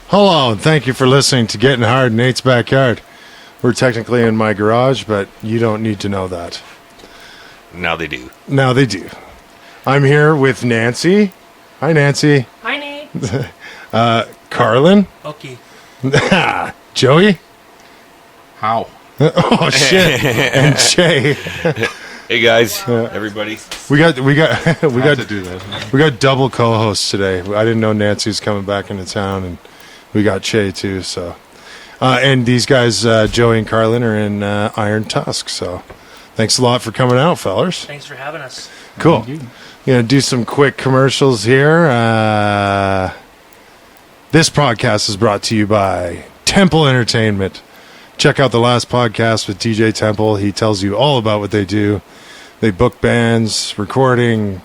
Hello, and thank you for listening to Getting Hard in Nate's Backyard. We're technically in my garage, but you don't need to know that. Now they do. Now they do. I'm here with Nancy. Hi, Nancy. Hi, Nate. Carlin. Okay. Joey. How? Oh, shit. And Shay. Hey guys, everybody. We got to do that. We got double co-hosts today. I didn't know Nancy was coming back into town, and we got Shay too. So, and these guys, Joey and Carlin, are in Iron Tusk. So, thanks a lot for coming out, fellers. Thanks for having us. Cool. Gonna do some quick commercials here. This podcast is brought to you by Temple Entertainment. Check out the last podcast with DJ Temple. He tells you all about what they do. They book bands, recording.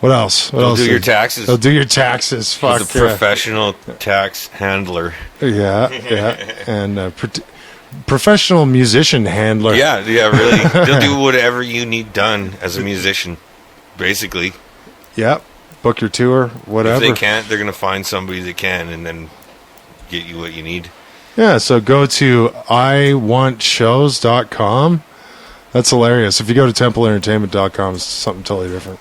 What else? They'll do your taxes. They'll do your taxes. Fuck. He's a professional tax handler. Yeah. And professional musician handler. Yeah, really. They'll do whatever you need done as a musician, basically. Yep. Book your tour, whatever. If they can't, they're going to find somebody that can and then get you what you need. Yeah, so go to iwantshows.com. That's hilarious. If you go to templeentertainment.com, it's something totally different.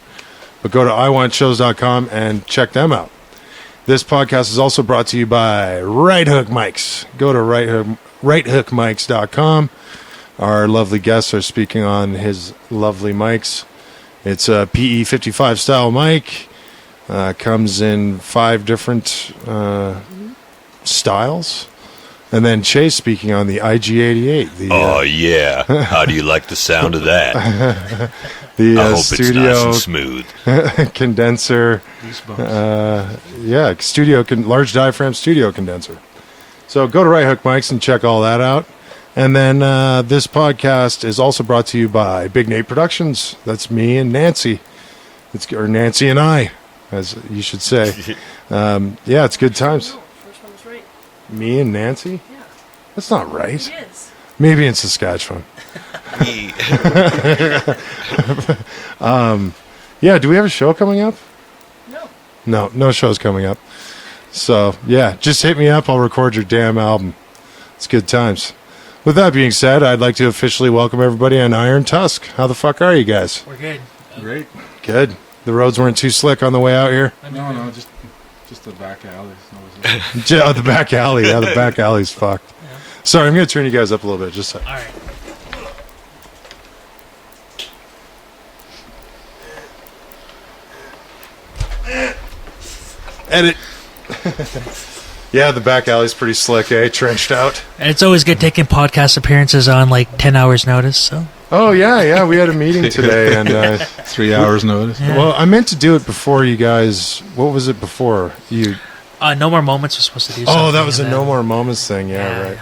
But go to iwantshows.com and check them out. This podcast is also brought to you by Right Hook Mics. Go to righthookmics.com. Our lovely guests are speaking on his lovely mics. It's a PE55 style mic. Comes in 5 different styles. And then Chase speaking on the IG88. Oh, yeah. How do you like the sound of that? I hope studio it's nice and smooth. condenser. Large diaphragm studio condenser. So go to Right Hook Mics and check all that out. And then this podcast is also brought to you by Big Nate Productions. That's me and Nancy. Or Nancy and I, as you should say. It's good times. First one was right. Me and Nancy? Yeah. That's not right. It is. Maybe in Saskatchewan. Do we have a show coming up? No. No shows coming up. So, just hit me up. I'll record your damn album. It's good times. With that being said, I'd like to officially welcome everybody on Iron Tusk. How the fuck are you guys? We're good. Great. Good. The roads weren't too slick on the way out here? No, just the back alleys. The back alley. Yeah, the back alley's fucked. Yeah. Sorry, I'm going to turn you guys up a little bit. Just a second. All right. Edit. Yeah, the back alley's pretty slick, eh? Trenched out. And it's always good taking podcast appearances on like 10 hours notice. So. Oh, yeah. We had a meeting today. And 3 hours notice. Yeah. Well, I meant to do it before you guys. What was it before? You? No More Moments was supposed to do something. Oh, that was a No More Moments thing. Yeah, right.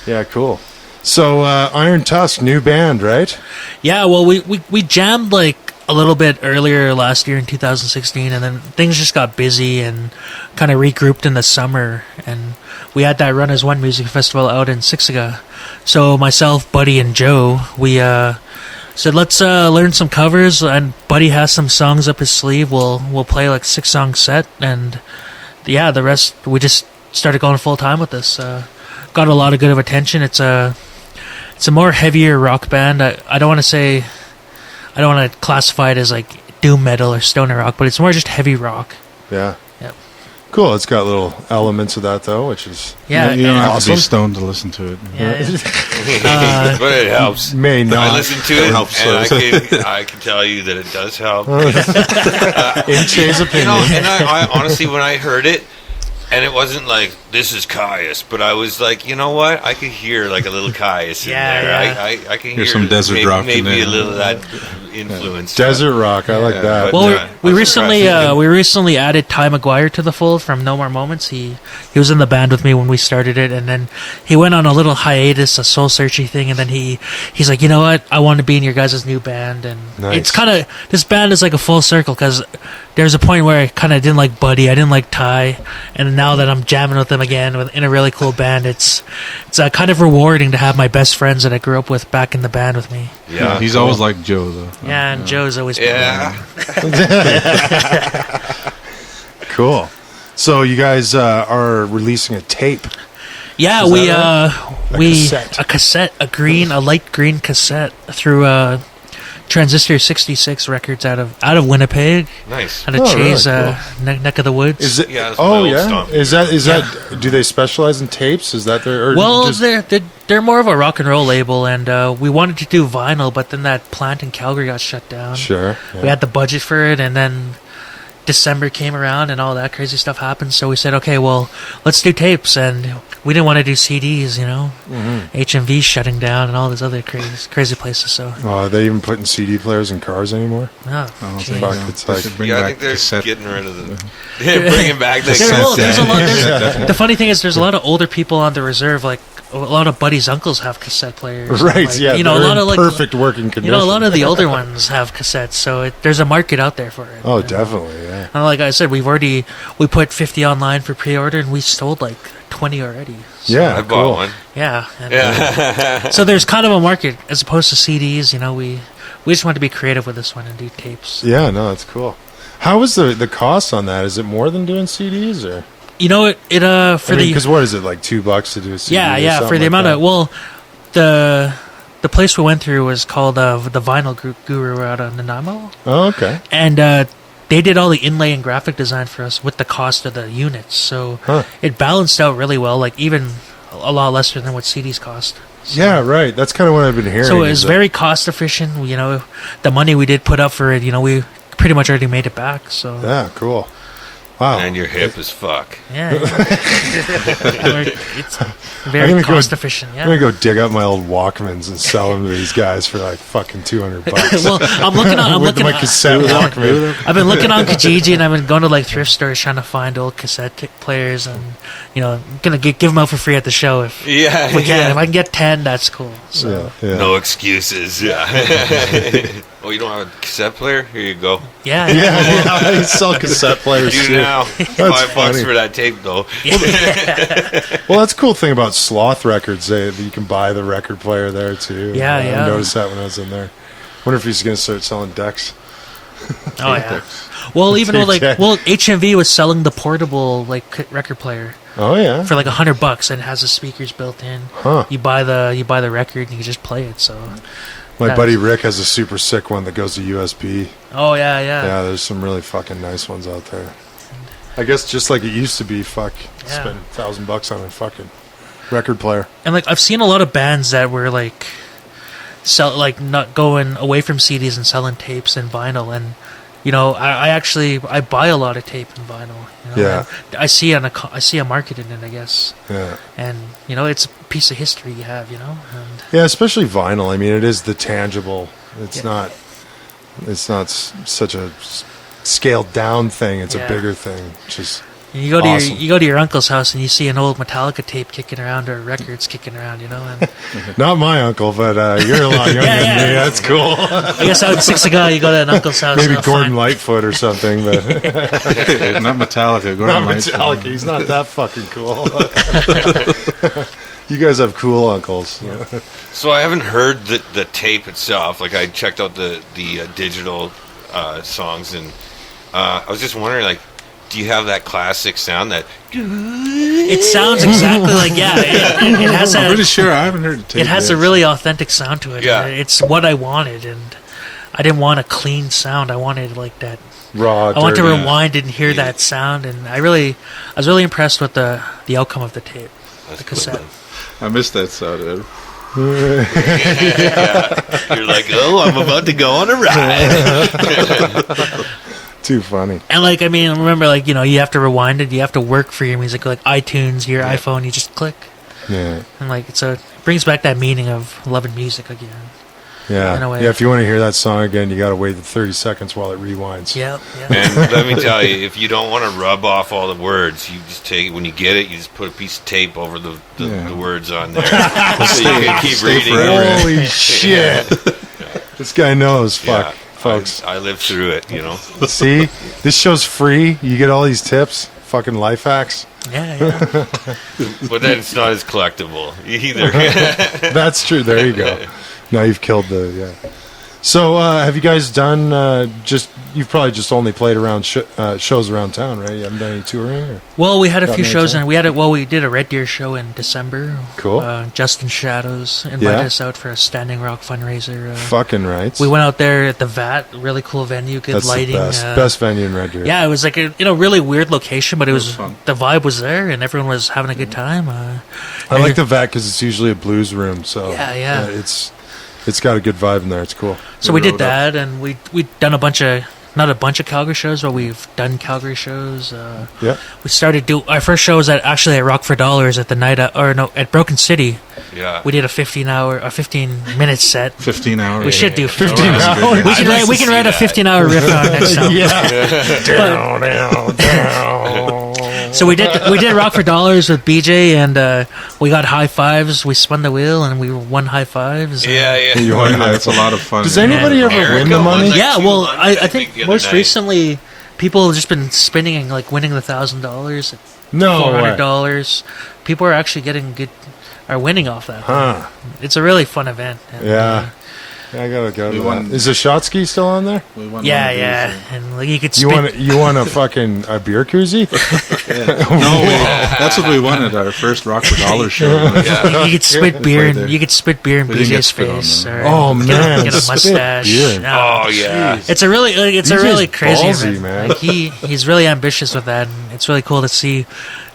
Yeah, cool. So, Iron Tusk, new band, right? Yeah, well, we jammed like a little bit earlier last year in 2016, and then things just got busy and kind of regrouped in the summer, and we had that Run as One music festival out in Siksika. So myself, Buddy, and Joe, we said let's learn some covers, and Buddy has some songs up his sleeve. We'll play like 6-song set, and the rest we just started going full time with this. Got a lot of good attention. It's a more heavier rock band. I don't want to classify it as like doom metal or stoner rock, but it's more just heavy rock. Yeah. Yep. Cool. It's got little elements of that, though, which is You don't have awesome. to be stoned to listen to it. Yeah. But it helps. May not. I listen to it, helps, and I can tell you that it does help. In Shay's opinion. And I honestly, when I heard it, and it wasn't like, this is Caius, but I was like, you know what? I could hear like a little Caius in there. Yeah. I can hear some desert rock in maybe there. a little of that influence. Desert rock. I like that. but- Well, we recently added Ty Maguire to the fold from No More Moments. He was in the band with me when we started it, and then he went on a little hiatus, a soul searching thing, and then he's like, you know what? I want to be in your guys' new band, and Nice. it's kind of, this band is like a full circle because there's a point where I kind of didn't like Buddy, I didn't like Ty, and now that I'm jamming with them again in a really cool band, it's kind of rewarding to have my best friends that I grew up with back in the band with me. Yeah, He's always like Joe, though. Yeah, and Joe's always been Yeah. Cool. So you guys are releasing a tape. Yeah, Is we that right? a cassette, a light green cassette through Transistor 66 Records out of Winnipeg, Nice. out of Chase, really neck of the woods. Is it? Yeah, that's my Oh old yeah. stomp. Is that? Do they specialize in tapes? Is that their? Or Well, just- they're more of a rock and roll label, and we wanted to do vinyl, but then that plant in Calgary got shut down. sure. Yeah. We had the budget for it, and then December came around, and all that crazy stuff happened. So we said, okay, well, let's do tapes, and we didn't want to do CDs, you know. HMV shutting down, and all these other crazy places. So, Oh, are they even putting CD players in cars anymore? oh, I don't geez. think Fuck, so. it's They like- should bring Yeah, I back think they're cassette. getting rid of the. They're bringing back the There's a lot. Yeah. The funny thing is, there's a lot of older people on the reserve. Like a lot of buddies' uncles have cassette players. Right. Like, Yeah. you know, a they're lot in of like perfect working condition. you know, a lot of the older ones have cassettes. So there's a market out there for it. Oh, And, definitely. Yeah. And like I said, we put 50 online for pre-order, and we sold like 20 already. So, Yeah. I bought cool. one. yeah. And, Yeah. so there's kind of a market as opposed to CDs. You know, we just wanted to be creative with this one and do tapes. Yeah. No, that's cool. How is the cost on that? Is it more than doing CDs or? You know, for Because what is it, like $2 to do a CD? yeah, or yeah, something for the like amount that? of the place we went through was called the Vinyl Guru out of Nanaimo, Oh, okay. and they did all the inlay and graphic design for us with the cost of the units, so Huh. it balanced out really well. Like even a lot lesser than what CDs cost. Yeah, right. That's kind of what I've been hearing. So it is was that- very cost efficient. You know, the money we did put up for it, you know, we pretty much already made it back. So Yeah, cool. Wow. And you're hip as fuck. yeah, it's I'm very gonna cost go- efficient. I'm Yeah. gonna go dig up my old Walkmans and sell them to these guys for like fucking $200. Well, I'm With looking my at, cassette Walkman. I've been looking on Kijiji, and I've been going to like thrift stores trying to find old cassette players, and you know, I'm gonna give them out for free at the show if Yeah. we can. If I can get 10, that's cool. So Yeah, yeah. No excuses. Yeah. Oh, you don't have a cassette player? Here you go. yeah, Yeah, I sell cassette players Do too. now. $5 funny. for that tape, though. Well, that's a cool thing about Sloth Records. That you can buy the record player there too. Yeah, yeah. I noticed that when I was in there. Wonder if he's gonna start selling decks. Oh yeah. Well, even though Tape deck. HMV was selling the portable like record player Oh yeah. for like $100, and it has the speakers built in. Huh. You buy the record, and you just play it. So. My Nice. buddy Rick has a super sick one that goes to USB. Oh yeah, yeah. Yeah, there's some really fucking nice ones out there. I guess just like it used to be, Yeah. spend $1,000 on a fucking record player. And like I've seen a lot of bands that were like not going away from CDs and selling tapes and vinyl, and you know I buy a lot of tape and vinyl. You know, Yeah. and I see a market in it, I guess, Yeah. and you know it's a piece of history you have, you know. And Yeah, especially vinyl. I mean, it is the tangible. It's Yeah. not. It's not such a scaled down thing. It's Yeah. a bigger thing. Just you go to Awesome. you go to your uncle's house and you see an old Metallica tape kicking around or records kicking around, you know. And not my uncle, but you're a lot younger Yeah, than yeah. me. That's cool. I guess out in Siksika, you go to an uncle's house. Maybe and Gordon find- Lightfoot or something, but Not Metallica. Go not on, Metallica. He's not that fucking cool. You guys have cool uncles. So I haven't heard the tape itself. Like I checked out the digital songs, and I was just wondering, like, do you have that classic sound that? It sounds exactly like it has I'm a pretty sure I haven't heard the tape it has yet. a really authentic sound to it. Yeah. It's what I wanted, and I didn't want a clean sound. I wanted like that. Raw. I want to dirty. rewind and hear that sound, and I was really impressed with the outcome of the tape, That's the cassette. I missed that sound. Yeah. You're like, oh, I'm about to go on a ride. Too funny. And like, I mean, remember, like, you know, you have to rewind it. You have to work for your music, like iTunes, your iPhone. You just click, Yeah. and like, it brings back that meaning of loving music again. Yeah. In a way. Yeah. If you want to hear that song again, you got to wait the 30 seconds while it rewinds. Yep. And let me tell you, if you don't want to rub off all the words, you just take when you get it, you just put a piece of tape over the words on there, so you can keep reading. forever. Holy shit! This guy knows. Fuck, Yeah, folks. I lived through it, you know. See, this show's free. You get all these tips, fucking life hacks. Yeah. But then it's not as collectible either. That's true. There you go. Now you've killed the. Yeah. So, have you guys done just you've probably just only played around shows around town, right? You haven't done any touring? Or? Well, we had a Got few no shows, time? and we did a Red Deer show in December. Cool. Justin Shadows invited Yeah. us out for a Standing Rock fundraiser. Fucking right. We went out there at the VAT, really cool venue, good That's lighting. the best venue in Red Deer. Yeah, it was like a really weird location, but it was fun. the vibe was there, and everyone was having a good time. I like the VAT because it's usually a blues room, so Yeah. it's got a good vibe in there. It's cool. So we did rode up. that, and we'd done not a bunch of Calgary shows, but we've done Calgary shows. Yeah. We started our first show was at Rock for Dollars at the at Broken City. Yeah. We did a 15-minute set. 15 hours. We should do 15 15 hours. We can I'd like we to can see write a that. 15-hour riff on next time. Down, down, down. So we did Rock for Dollars with BJ, and we got high fives. We spun the wheel, and we won high fives. Yeah, yeah. You Oh, want yeah, it's a lot of fun. Does anybody ever Erica win the won, money? like, Yeah, two well, months, I I think think, the other most night. recently people have just been spinning and like winning the $1,000, No way. $400. People are actually are winning off that. Huh. It's a really fun event. And, Yeah. I gotta go to We that. won- Is the shot ski still on there? We won Yeah, one of these, yeah, and like you could You spin. want a fucking a beer koozie? That's what we won at our first Rock for Dollar show. You could spit beer, Right and there. you could spit beer in We didn't get BJ's spit on face. them. Or Oh, man, get a spit mustache. beer. No. Oh, yeah. It's a really BJ's crazy ballsy, event. man. Like he's really ambitious with that, and it's really cool to see.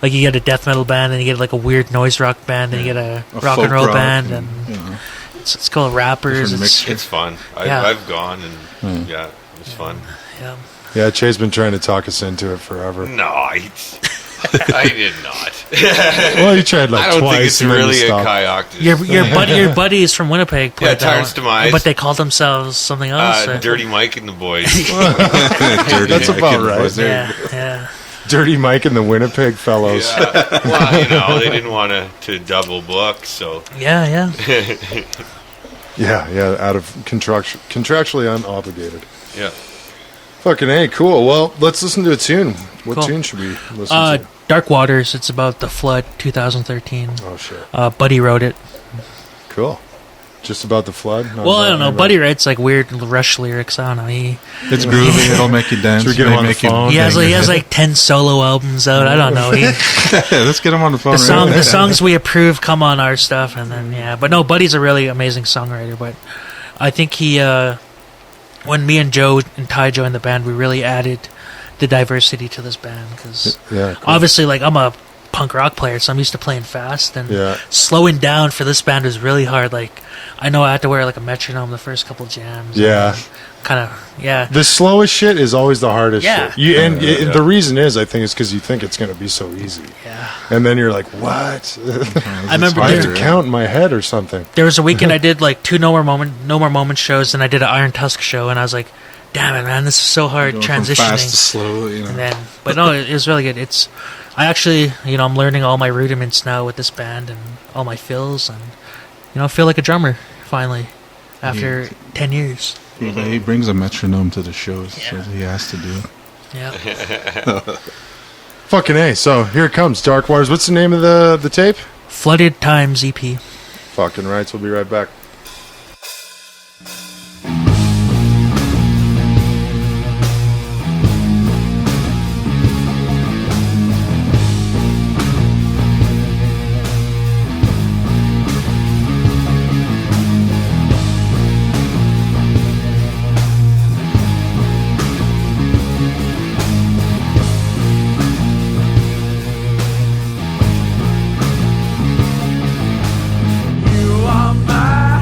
Like you get a death metal band, and you get like a weird noise rock band, and you get a rock and folk roll rock band, and you know. it's called rappers. Different It's, mixture. It's fun. Yeah. I've gone, and yeah, it's fun. yeah. Yeah, Chay's been trying to talk us into it forever. No, I did not. Well, you tried like I don't twice. think it's and then you really a stopped. kayak. Your buddies from Winnipeg played that Tarn's one, Demise. but they called themselves something else. Dirty Mike and the boys. Dirty That's about American right. boys. Yeah, yeah. Dirty Mike and the Winnipeg fellows. Yeah. Well, they didn't want to double book, so Yeah. Yeah, out of contractually unobligated. yeah. Fucking A, cool. Well, let's listen to a tune. What Cool. tune should we listen to? Dark Waters. It's about the flood, 2013. Oh, shit. Buddy wrote it. Cool. Just about the flood? Not Well, about I don't know. anybody? Buddy writes like weird Rush lyrics. I don't know. It's groovy. It'll make you dance. Should we get him May on the make you- phone? He has like 10 solo albums out. I don't know. Yeah, let's get him on the phone. The songs we approve come on our stuff, and then but no, Buddy's a really amazing songwriter. But I think he, when me and Joe and Ty joined the band, we really added the diversity to this band because Yeah, cool. obviously, like I'm a punk rock player, so I'm used to playing fast, and Yeah. slowing down for this band was really hard. Like I know I had to wear like a metronome the first couple jams. Yeah. Kind of. Yeah. The slowest shit is always the hardest Yeah. shit. The reason is, I think, is because you think it's going to be so easy. Yeah. And then you're like, what? I remember I have there, to count in my head or something. there was a weekend I did like 2 No More Moment shows, and I did an Iron Tusk show, and I was like, damn it, man, this is so hard Going from fast to transitioning. slow, you know. And then, but no, it was really good. I actually, I'm learning all my rudiments now with this band and all my fills, and I feel like a drummer finally after 10 years. He brings a metronome to the shows, so he has to do it. Yeah. Fucking A. So here it comes. Dark Waters. What's the name of the tape? Flooded Times EP. Fucking rights. We'll be right back. You are my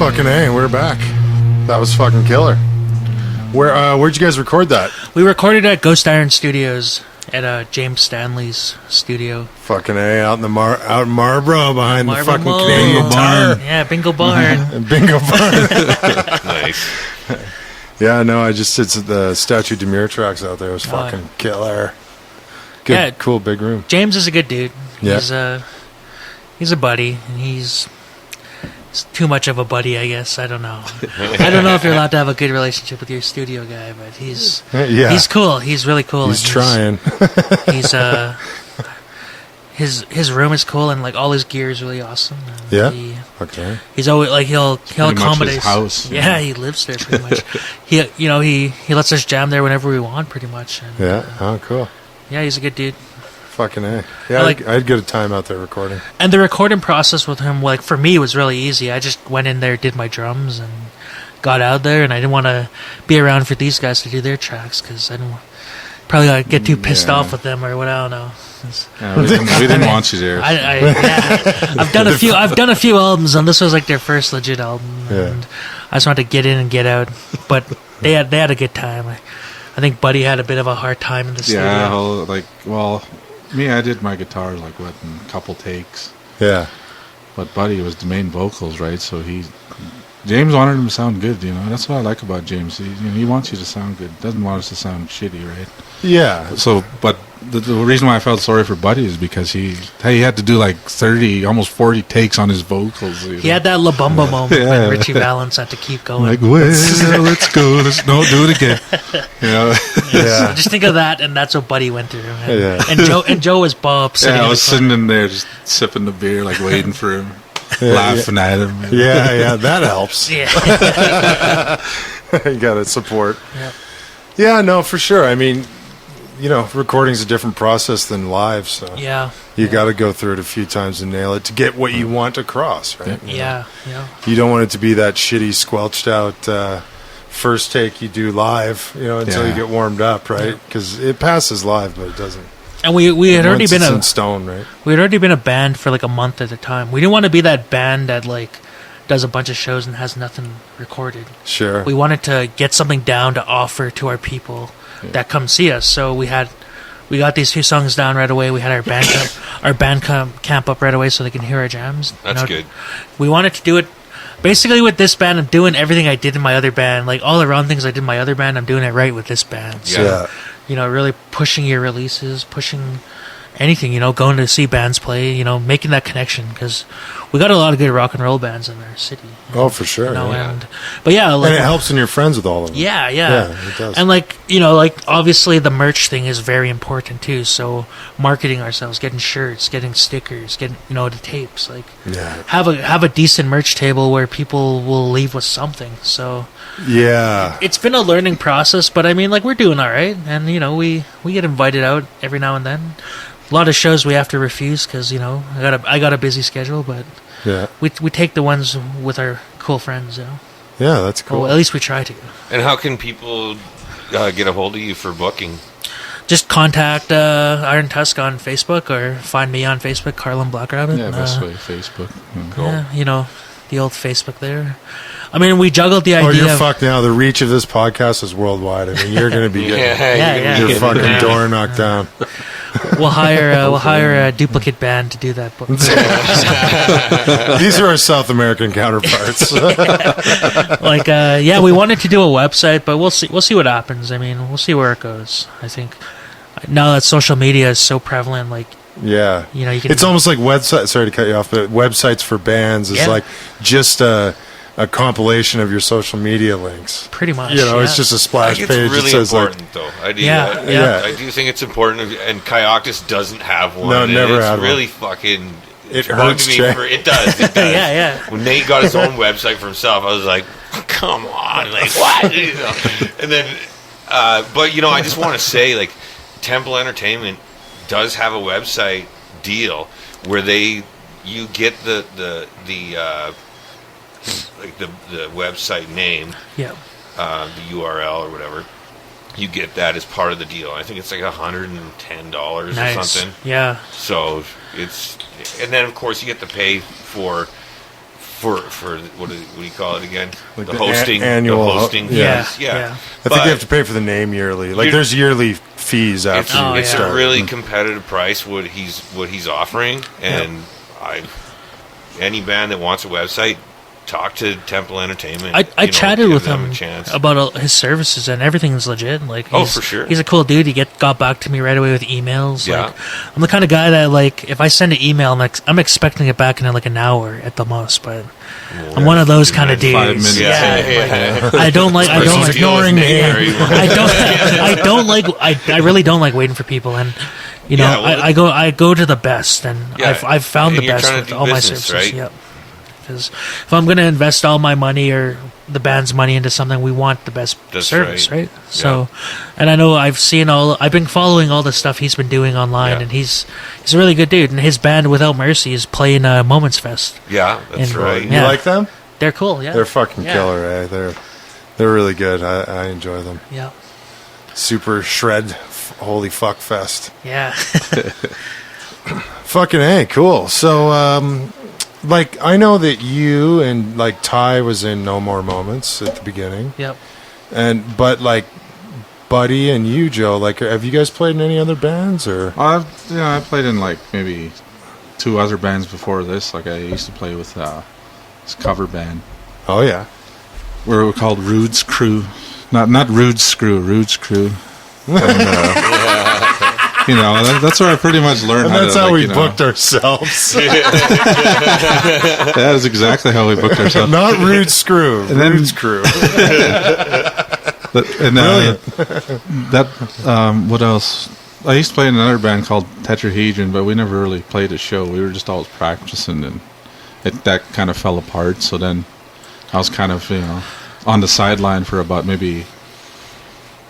Fucking A, we're back. That was fucking killer. Where'd you guys record that? We recorded at Ghost Iron Studios at James Stanley's studio. Fucking A, out in Marlborough behind the Marlborough fucking Mall. Canadian Tire. Yeah, Bingo Barn. Bingo Barn. Nice. Yeah, no, I just did the Statue Demure tracks out there. It was fucking killer. Good, Yeah. cool, big room. James is a good dude. Yeah. He's a buddy, and he's too much of a buddy, I guess. I don't know. I don't know if you're allowed to have a good relationship with your studio guy, but he's cool. He's really cool. He's trying. He's his room is cool, and like all his gear is really awesome. And Yeah. Okay. he's always like he'll pretty much accommodate his house. Yeah, he lives there pretty much. he lets us jam there whenever we want, pretty much. And, Yeah. Oh, cool. yeah, he's a good dude. Fucking A. Yeah, I had good time out there recording. And the recording process with him, like for me, was really easy. I just went in there, did my drums, and got out there. And I didn't want to be around for these guys to do their tracks because I didn't probably get too pissed off with them or what. I don't know. Yeah, we didn't want you there. I've done a few. I've done a few albums, and this was like their first legit album. And I just wanted to get in and get out, but they had a good time. I think Buddy had a bit of a hard time in the studio. Yeah, me, I did my guitar in a couple takes. Yeah. But Buddy was the main vocals, right? So James wanted him to sound good, you know. That's what I like about James. He wants you to sound good. Doesn't want us to sound shitty, right? Yeah. So, but the reason why I felt sorry for Buddy is because he had to do like 30, almost 40 takes on his vocals. He had that La Bamba moment when Richie Valens had to keep going. Like, well, let's go. Let's do it again. You know? Yeah. Just think of that, and that's what Buddy went through. And Joe was Bob. I was sitting in there just sipping the beer, like waiting for him, laughing at him. Yeah, that helps. Yeah. You got to support. Yep. Yeah, no, for sure. I mean, recording's a different process than live, so you got to go through it a few times and nail it to get what you want across, right? Yeah. You don't want it to be that shitty, squelched out first take you do live, until you get warmed up, right? Because it passes live, but it doesn't. And we had already been in stone, right? We had already been a band for like a month at a time. We didn't want to be that band that like does a bunch of shows and has nothing recorded. Sure. We wanted to get something down to offer to our people that come see us. So we got these few songs down right away. We had our band camp up right away so they can hear our jams. That's good. We wanted to do it basically with this band. I'm doing everything I did in my other band, like all the wrong things I did in my other band. I'm doing it right with this band. So, really pushing your releases, pushing anything, going to see bands play, making that connection, because we got a lot of good rock and roll bands in our city. Oh, for sure. And it helps when you're friends with all of them. Yeah, it does. And obviously the merch thing is very important too. So marketing ourselves, getting shirts, getting stickers, getting the tapes, have a decent merch table where people will leave with something. So it's been a learning process, but I mean, we're doing all right, and we get invited out every now and then. A lot of shows we have to refuse because I got a busy schedule, but we take the ones with our cool friends. Yeah, that's cool. Well, at least we try to. And how can people get a hold of you for booking? Just contact Iron Tusk on Facebook or find me on Facebook, Carlin Black Rabbit. Yeah, best way, Facebook. Cool. Yeah, the old Facebook there. I mean, we juggled the idea. Oh, you're fucked now. The reach of this podcast is worldwide. I mean, you're going to be getting your fucking door knocked down. We'll hire a duplicate band to do that book. These are our South American counterparts. We wanted to do a website, but we'll see what happens. I mean, we'll see where it goes. I think now that social media is so prevalent, you can. It's almost like website. Sorry to cut you off, but websites for bands is like just a compilation of your social media links. Pretty much. It's just a splash page. It's really that says important, though. I do think it's important, and Kayaktis doesn't have one. No, never had one. It's really fucking. It hurts, It does. It does. Yeah. When Nate got his own website for himself, I was like, "Come on, what?" And then, I just want to say, Temple Entertainment does have a website deal where you get the website name, the URL or whatever. You get that as part of the deal. I think it's like $110 or something. Yeah. So and then of course you get to pay for for what do you call it again? Like the the hosting, annual the hosting Yeah. fees. Yeah. I think you have to pay for the name yearly. Like, You're- there's yearly fees after you It's start. a really competitive price what he's offering, and any band that wants a website, talk to Temple Entertainment. I chatted give with them him a chance. about his services, and everything's legit. Like, Oh, for sure. he's a cool dude. He got back to me right away with emails. Yeah. Like, I'm the kind of guy that, like, if I send an email, I'm expecting it back in like an hour at the most. But I'm one of those kind of dudes. 5 minutes. Yeah, I don't like ignoring me. I really don't like waiting for people, and you know, Yeah, well, I go to the best, and Yeah, I've found the and you're best trying to with do all my business, services. right? Yep. Because if I'm going to invest all my money or the band's money into something, we want the best That's service, right. right? So, and I know I've been following all the stuff he's been doing online, Yeah. and he's a really good dude. And his band, Without Mercy, is playing Moments Fest. Yeah, that's And- right. You Yeah. like them? They're cool, yeah. They're fucking Yeah. killer, eh? They're really good. I enjoy them. Yeah, Super shred, holy fuck fest. yeah. Fucking A, cool. So, like, I know that you and, like, Ty was in No More Moments at the beginning. Yep. But, like, Buddy and you, Joe, like, have you guys played in any other bands, or? I played in like maybe 2 other bands before this. Like I used to play with this cover band. Oh, yeah. We were called Rude's Crew, not Rude's Screw, Rude's Crew. And, you know, that's where I pretty much learned. And that's how how to, we booked ourselves. That is exactly how we booked ourselves. Not Rude Screw, And then- Rude's Crew. And what else? I used to play in another band called Tetrahedron, but we never really played a show. We were just always practicing, and that kind of fell apart. So then I was kind of, on the sideline for about maybe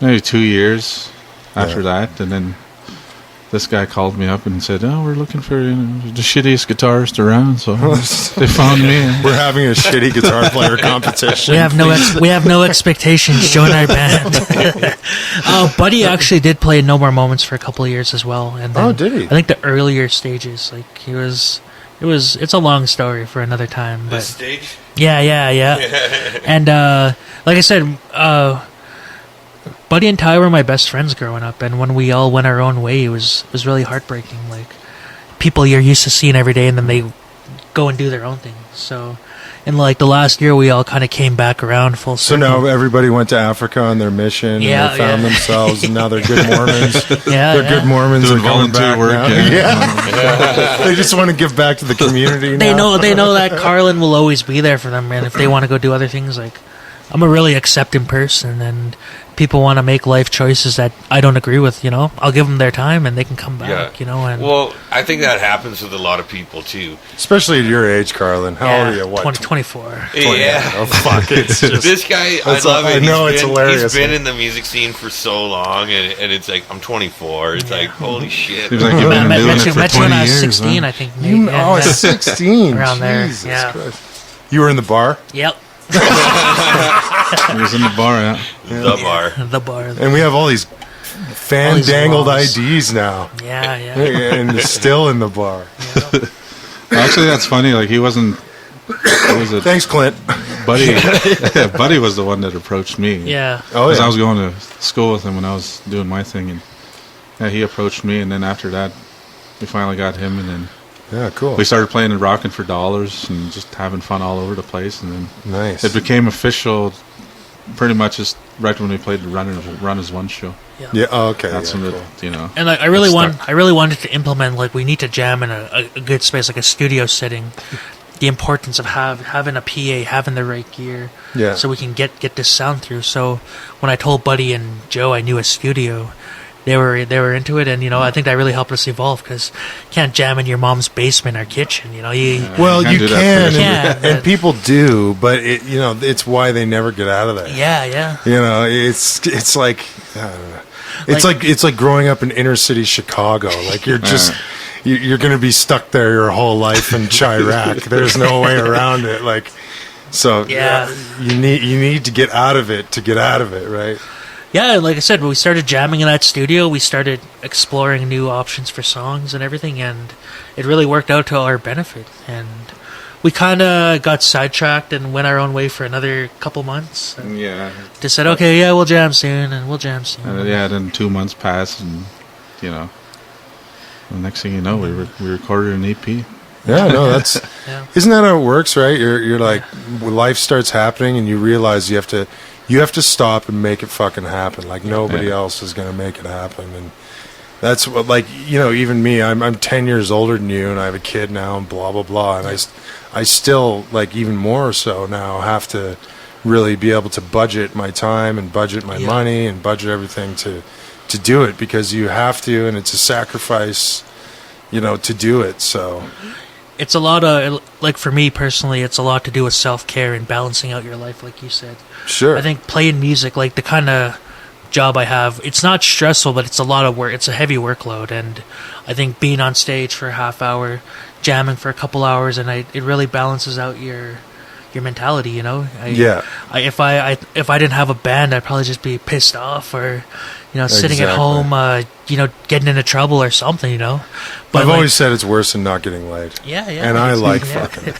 2 years after that, and then this guy called me up and said, "Oh, we're looking for the shittiest guitarist around." So they found me. We're having a shitty guitar player competition. We have no expectations. Join our band. Buddy actually did play No More Moments for a couple of years as well. And then, Did he? I think the earlier stages, like he was. It's a long story for another time. But This stage? yeah. And like I said, Buddy and Ty were my best friends growing up, and when we all went our own way, it was really heartbreaking. Like, people you're used to seeing every day, and then they go and do their own thing. So, in like the last year, we all kind of came back around full So circle. now everybody went to Africa on their mission, Yeah, and they found yeah. themselves, and now they're good Mormons. Yeah, They're good Mormons. Doing Are coming volunteer back work, now. yeah. They just want to give back to the community. They now. know that Carlin will always be there for them, and if they want to go do other things, like, I'm a really accepting person, and people want to make life choices that I don't agree with, I'll give them their time and they can come back, and Well, I think that happens with a lot of people too. Especially at your age, Carlin. How old are you? What? 24. Yeah. Oh, fuck. It's just... This guy, I That's love all- it. I know, it's hilarious. He's been in the music scene for so long, and it's like, I'm 24. It's like, holy shit. Seems like you've been Met doing it you for when 20 I was years. 16, huh? I think. Maybe. Oh, 16. Around there, Jesus yeah. Christ. You were in the bar? Yep. He was in the bar, yeah. The bar. The bar. And we have all these fan-dangled laws. IDs now. Yeah. And still in the bar. Actually, that's funny. Like, he wasn't... What was it? Thanks, Clint. Buddy, Buddy was the one that approached me. Yeah. Oh, Because yeah. I was going to school with him when I was doing my thing, and he approached me, and then after that, we finally got him, and then Yeah, cool. we started playing and rocking for dollars and just having fun all over the place, and then Nice. it became official pretty much just right when we played the Run as One show. Yeah, oh, okay. That's yeah, when cool. And I really It's I really wanted to implement, like, we need to jam in a good space, like a studio setting. The importance of having a PA, having the right gear, Yeah. so we can get this sound through. So when I told Buddy and Joe I knew a studio, they were into it, and I think that really helped us evolve, because you can't jam in your mom's basement or kitchen. Well, You you can't do that can, for yourself. and, and people do, but it's why they never get out of there. yeah. It's like I don't know. It's like growing up in inner city Chicago. Like you're just you're going to be stuck there your whole life in Chirac. There's no way around it. Like so, Yeah. You need to get out of it, right? Yeah, like I said, when we started jamming in that studio, we started exploring new options for songs and everything, and it really worked out to our benefit. And we kind of got sidetracked and went our own way for another couple months. And just said, okay, yeah, we'll jam soon, and we'll jam soon. Then 2 months passed, and the next thing you know, we recorded an EP. Yeah, no, that's isn't that how it works, right? You're like, life starts happening, and you realize you have to stop and make it fucking happen. Like nobody else is gonna make it happen, and that's what, like, even me, I'm 10 years older than you, and I have a kid now, and blah blah blah, and I still, like, even more so now, have to really be able to budget my time and budget my money and budget everything to do it, because you have to, and it's a sacrifice, to do it. So it's a lot of, like, for me personally, it's a lot to do with self-care and balancing out your life, like you said. Sure. I think playing music, like the kind of job I have, it's not stressful, but it's a lot of work. It's a heavy workload, and I think being on stage for a half hour, jamming for a couple hours, and it really balances out your mentality. If I didn't have a band, I'd probably just be pissed off, or sitting at home, getting into trouble or something. But I've always said it's worse than not getting laid. Yeah. And I like fucking.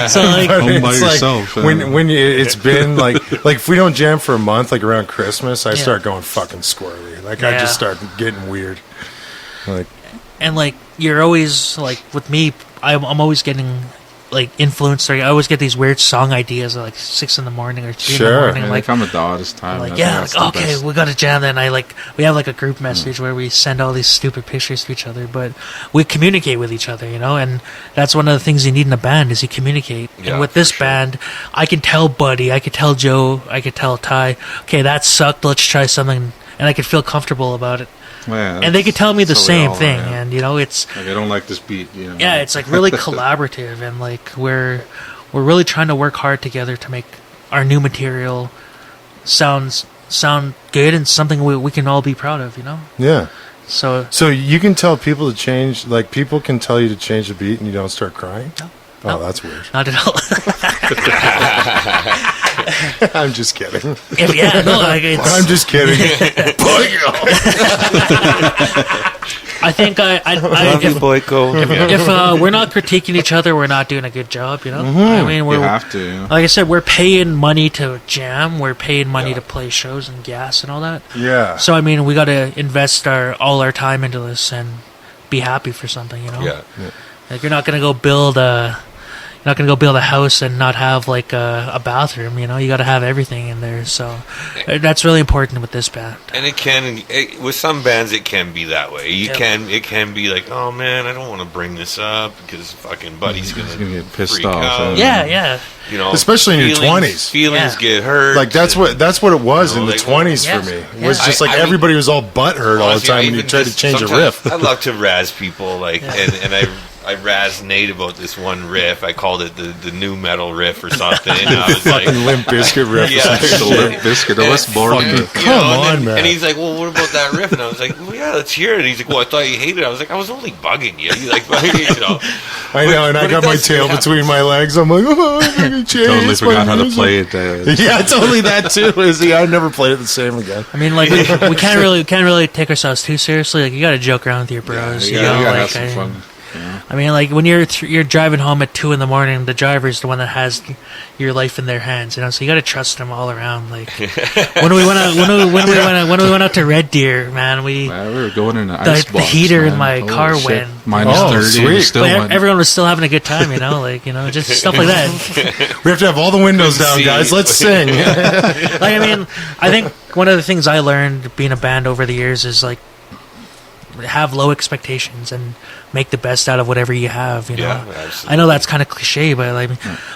So like, home by it's yourself. Like when it's been like if we don't jam for a month, like around Christmas, I start going fucking squirrely. Like I just start getting weird. Like, and like you're always like, with me, I'm always getting like influenced. I always get these weird song ideas at like 6 a.m. or 2 in the morning. Yeah, like, they come at the oddest time. Like, okay, we got to jam. Then we have like a group message where we send all these stupid pictures to each other, but we communicate with each other, and that's one of the things you need in a band is you communicate. Yeah, and with this band, I can tell Buddy, I could tell Joe, I could tell Ty, okay, that sucked, let's try something, and I could feel comfortable about it. Yeah, and they could tell me the same thing, and it's like, I don't like this beat. Yeah, it's like really collaborative, and like we're really trying to work hard together to make our new material sound good and something we can all be proud of. Yeah. So you can tell people to change. Like, people can tell you to change the beat, and you don't start crying. No. Oh, that's weird. Not at all. I'm just kidding. I'm just kidding. I think if we're not critiquing each other, we're not doing a good job. Mm-hmm. I mean, you have to. Like I said, we're paying money to jam. We're paying money to play shows and gas and all that. Yeah. So I mean, we got to invest all our time into this and be happy for something. Yeah. Like, you're not gonna go build a house and not have like a bathroom. You got to have everything in there. So that's really important with this band. And with some bands, it can be that way. It can be like, oh man, I don't want to bring this up because fucking Buddy's gonna get pissed freak off. out. Yeah. Especially in your 20s. Feelings get hurt. Like that's what it was in the 20s for me. It was just like everybody was all butthurt all the time when you tried to change a riff. I love to razz people, and I razzed Nate about this one riff. I called it the new metal riff or something. And I was like, Limp Bizkit riff. Yeah, the Limp Bizkit. That was boring. Come on, man. And he's like, well, what about that riff? And I was like, well, yeah, let's hear it. And he's like, well, I thought you hated it. I was like, I was only bugging you. He's like, I know, and I got my tail between my legs. I'm like, oh, I'm gonna change. Totally forgot how to play it. Yeah, totally that too. I never played it the same again. I mean, like we can't really take ourselves too seriously. Like, you got to joke around with your bros. You gotta have some fun. I mean, like, when you're driving home at 2 a.m, the driver's the one that has your life in their hands, so you got to trust them all around. Like, when we went out to Red Deer, man, we were going in an ice box. The heater in my Holy car shit. went -30. Still but everyone was still having a good time, just stuff like that. We have to have all the windows down, guys. Let's sing. I mean, I think one of the things I learned being a band over the years is like, have low expectations and make the best out of whatever you have. Yeah, absolutely. I know that's kind of cliche, but like,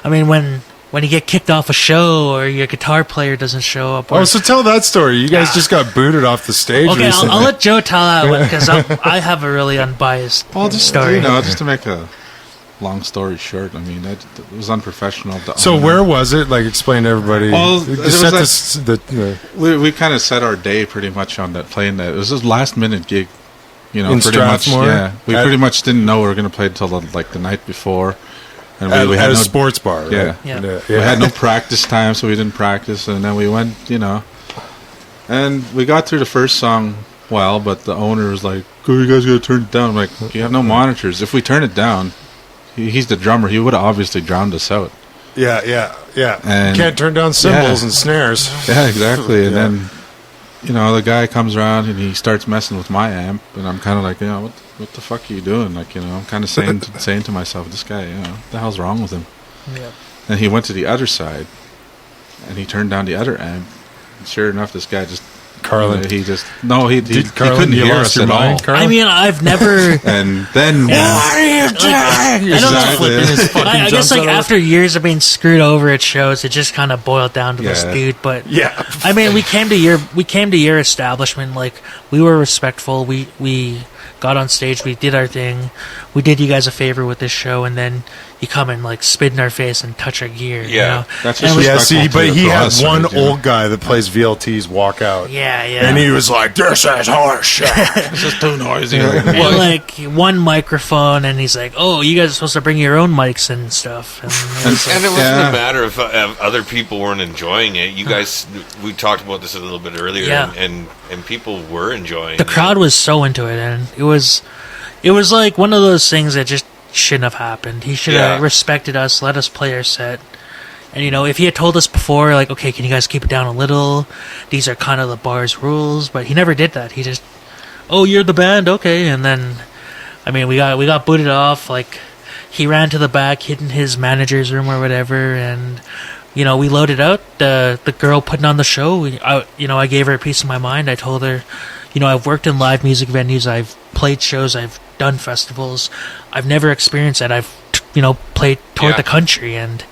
I mean, when you get kicked off a show or your guitar player doesn't show up. So tell that story. You guys just got booted off the stage. Okay, recently. I'll let Joe tell that one because I have a really unbused story. Just to make a long story short, I mean, it was unprofessional. So where was it? Like, explain to everybody. We kind of set our day pretty much on that, playing that. It was a last minute gig. In pretty Strathmore? much, yeah. We pretty much didn't know we were going to play until the night before. And we had a no sports bar, right? Yeah. We had no practice time, so we didn't practice. And then we went, and we got through the first song but the owner was like, oh, you guys got to turn it down. I'm like, you have no monitors. If we turn it down, he's the drummer. He would have obviously drowned us out. Yeah. And- Can't turn down cymbals Yeah. and snares. Yeah, exactly. And Yeah. then, the guy comes around and he starts messing with my amp, and I'm kind of like, what the fuck are you doing? Like, I'm kind of saying to myself, this guy, what the hell's wrong with him? Yeah. And he went to the other side, and he turned down the other amp. And sure enough, this guy just Carlin. he Did Carlin, couldn't you hear lost us your at all. mind, Carlin? I mean, I've never. And then I don't know. Exactly. Flipping his fucking I guess jumps like out of after years of being screwed over at shows, it just kind of boiled down to this Yeah. dude. But Yeah. I mean, we came to your establishment. Like, we were respectful. We got on stage. We did our thing. We did you guys a favor with this show, and then you come and like spit in our face and touch our gear. You Yeah. know? That's And just we- Yeah, see, respectful but to he the had us, one right, old guy that plays VLTs walk out. yeah. And he was like, "This is horse shit." it's just too noisy. and like one microphone, and he's like, "Oh, you guys are supposed to bring your own mics and stuff." And it was like, And it wasn't Yeah. a matter of other people weren't enjoying it. You guys, we talked about this a little bit earlier, Yeah. and people were enjoying the it. crowd was so into it, and it was like one of those things that just shouldn't have happened. He should have Yeah. respected us, let us play our set. And if he had told us before, like, okay, can you guys keep it down a little? These are kind of the bar's rules, but he never did that. He just, oh, you're the band, okay. And then, I mean, we got booted off. Like, he ran to the back, hid in his manager's room or whatever, and we loaded out. The girl putting on the show, I gave her a piece of my mind. I told her, I've worked in live music venues, I've played shows, I've done festivals. I've never experienced that. I've played toured Yeah. the country, and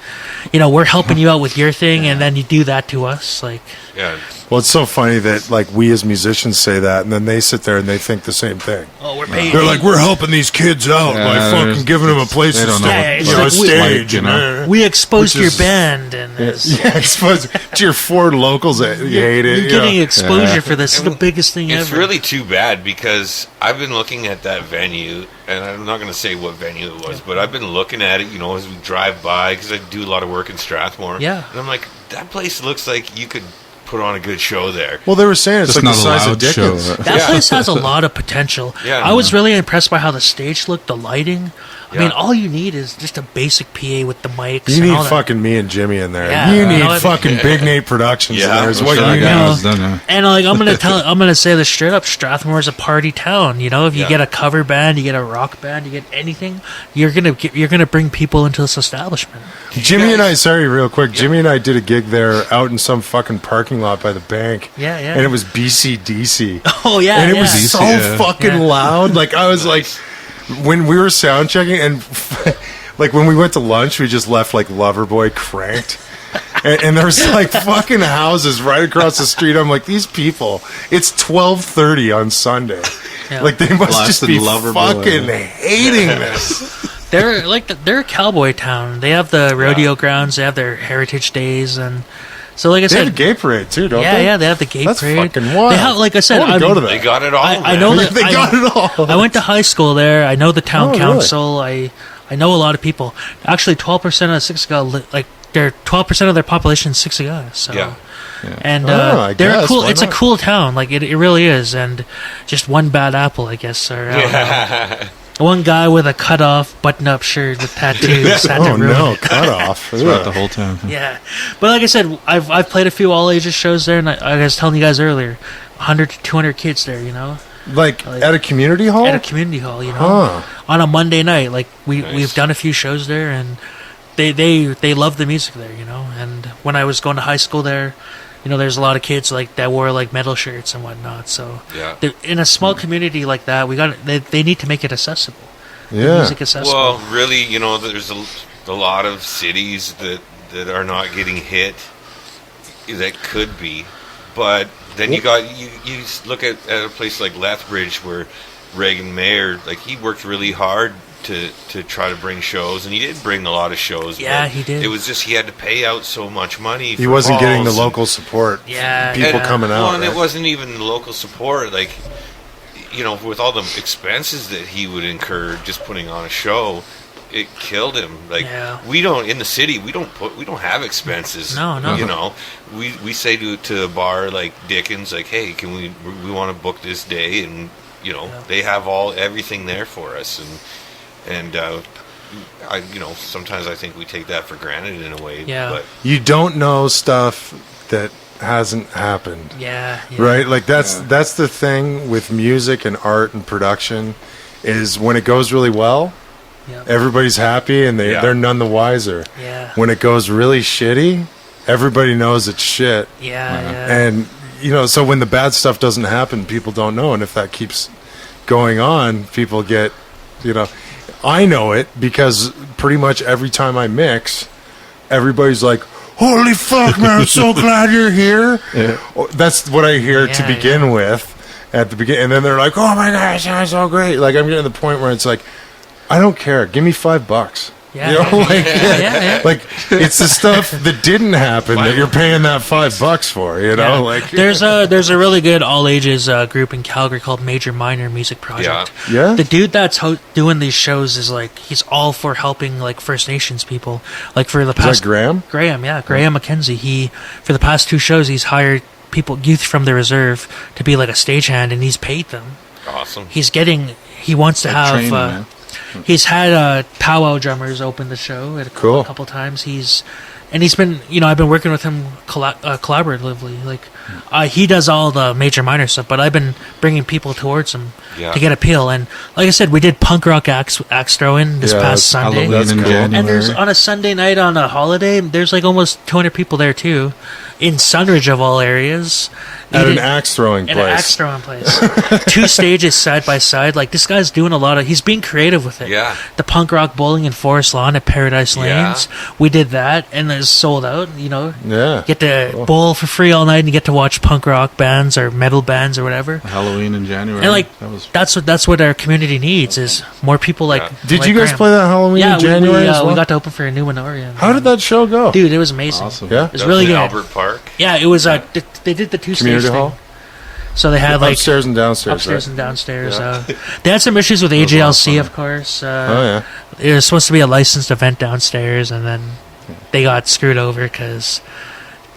we're helping you out with your thing, and then you do that to us, like. Yeah. Well, it's so funny that like we as musicians say that, and then they sit there and they think the same thing. Oh, we're paid. They're like, "We're helping these kids out by Yeah, fucking giving them a place they to don't know stand, what a it's stage." like, we exposed Which your is- band, and it's, Yeah, I suppose to your four locals that you hate it. you're getting you know. exposure Yeah. for this. It's the biggest thing It's ever. really too bad because I've been looking at that venue, and I'm not going to say what venue it was, but I've been looking at it, as we drive by, because I do a lot of work in Strathmore. Yeah. And I'm like, that place looks like you could put on a good show there. Well, they were saying it's Just like the not a size of loud show. Dickens. That Yeah. place has a lot of potential. Yeah. I was really impressed by how the stage looked, the lighting. I Yeah. mean, all you need is just a basic PA with the mics. You and need all that. fucking me and Jimmy in there. Yeah, you you need know what? fucking Big Nate Productions in Yeah, there. Is I'm what sure you that need. know. was done, And like I'm gonna say this straight up, Strathmore is a party town. If you Yeah. get a cover band, you get a rock band, you get anything, you're gonna bring people into this establishment. Jimmy and I, sorry, real quick. Jimmy and I did a gig there out in some fucking parking lot by the bank. Yeah. And it was BCDC. Oh yeah, And it yeah. was so Yeah. fucking Yeah. loud. Like, I was like, when we were sound checking, and like when we went to lunch, we just left like Loverboy cranked. And there's like fucking houses right across the street. I'm like, these people, it's 12:30 on Sunday. Yeah. Like, they must just Blasted be Loverboy. fucking hating this. They're a cowboy town. They have the rodeo grounds. They have their heritage days, and so like I They have a said, gay parade too, don't yeah, they? yeah, they have the gay That's parade. fucking wild. They have, like I said, I want to go to that. They got it all. I man. know that They got it all. I went to high school there. I know the town Oh, really? council. I know a lot of people. Actually, 12% of Siksika, like they're 12% of their population is Siksika. So, Yeah. and I they're guess. cool. Why It's a not? cool town. Like it really is. And just one bad apple, I guess. Or I don't know. One guy with a cut-off button-up shirt with tattoos had to Oh ruin no, it. cut off. throughout the whole time. Yeah, but like I said, I've played a few all ages shows there, and I was telling you guys earlier, 100 to 200 kids there, Like at a community hall? at a community hall, Huh. on a Monday night. Like Nice. we've done a few shows there, and they love the music there, And when I was going to high school there, there's a lot of kids like that wore like metal shirts and whatnot. So Yeah. in a small community like that, they need to make it accessible. The Yeah. music accessible. Well, really, there's a lot of cities that are not getting hit that could be, but then you look at a place like Lethbridge where Reagan Mayer, like, he worked really hard to try to bring shows, and he did bring a lot of shows. Yeah, but he did. It was just he had to pay out so much money. He for wasn't getting the halls and- local support. Yeah, People yeah. coming out. Well, and right? it wasn't even the local support. Like, with all the expenses that he would incur just putting on a show, it killed him. Like, Yeah. we don't in the city. We don't have expenses. No. We say to a bar like Dickens, like, hey, can we want to book this day, and they have everything there for us, and sometimes I think we take that for granted in a way. Yeah. But You don't know stuff that hasn't happened. Yeah. Right? Like that's the thing with music and art and production is when it goes really well, Yep. everybody's happy and they're none the wiser. Yeah. When it goes really shitty, everybody knows it's shit. Yeah. And so when the bad stuff doesn't happen, people don't know, and if that keeps going on, people get, I know it because pretty much every time I mix, everybody's like, "Holy fuck, man! I'm so glad you're here." Yeah. That's what I hear to begin with at the beginning, and then they're like, "Oh my god, it sounds so great!" Like I'm getting to the point where it's like, I don't care. Give me $5. Yeah. Like it's the stuff that didn't happen that you're paying that $5 for. Like there's a really good all ages group in Calgary called Major Minor Music Project. Yeah. The dude that's doing these shows is like he's all for helping like First Nations people. Like for the Is past that Graham? Graham McKenzie. He for the past 2 shows he's hired youth from the reserve to be like a stagehand, and he's paid them. awesome. He wants to have. training, man. He's had powwow drummers open the show a couple times. He's been, I've been working with him collaboratively. Like, he does all the major minor stuff, but I've been bringing people towards him to get appeal. And like I said, we did punk rock axe throwing this past Sunday. Halloween in January. And there's on a Sunday night on a holiday, there's like almost 200 people there too, in Sunridge of all areas. At an axe throwing place. An axe throwing place. 2 stages side by side. Like this guy's doing he's being creative with it. Yeah. The punk rock bowling in Forest Lawn at Paradise Lanes. We did that and it's sold out, Yeah. Get to bowl for free all night and you get to watch punk rock bands or metal bands or whatever. Halloween in January. And that's what our community needs is more people like. Did like you guys Graham. play that Halloween in January as well? We got to open for a new Numenorian. How did that show go? Dude, it was amazing. Awesome. Yeah? It was really in good. Albert Park. Yeah, it was. They did the 2 Community stage hall? thing. So they had like upstairs and downstairs. upstairs right? and downstairs. They had some issues with AJLC, of course. It was supposed to be a licensed event downstairs, and then they got screwed over because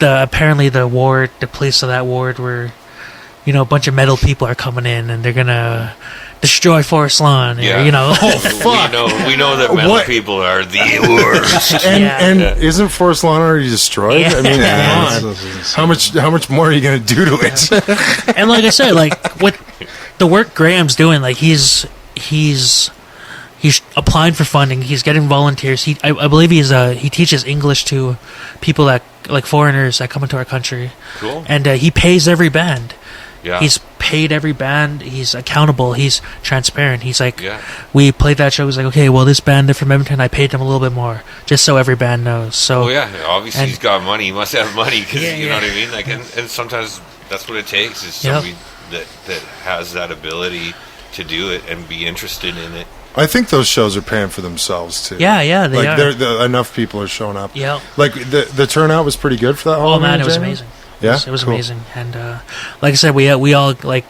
apparently the police of that ward were, a bunch of metal people are coming in and they're gonna destroy Forest Lawn. Yeah. Oh fuck! We know that metal people are the worst. And isn't Forest Lawn already destroyed? Yeah. I mean, Yeah. come on. How much more are you going to do to it? And like I said, like what the work Graham's doing, like he's applying for funding. He's getting volunteers. I believe he teaches English to people that like foreigners that come into our country. Cool. And he pays every band. Yeah. He's paid every band. He's accountable. He's transparent. He's like, Yeah. we played that show. He's like, okay, well, this band, they're from Edmonton. I paid them a little bit more, just so every band knows. So, Obviously and- he's got money. He must have money because Yeah, you know yeah. what I mean. Like, and sometimes that's what it takes is Yep. somebody that has that ability to do it and be interested in it. I think those shows are paying for themselves too. yeah, they like are. enough people are showing up. Yeah. Like the turnout was pretty good for that. Oh Halloween man, in it was January? amazing. Yeah, It was Cool. amazing. And like I said, we all like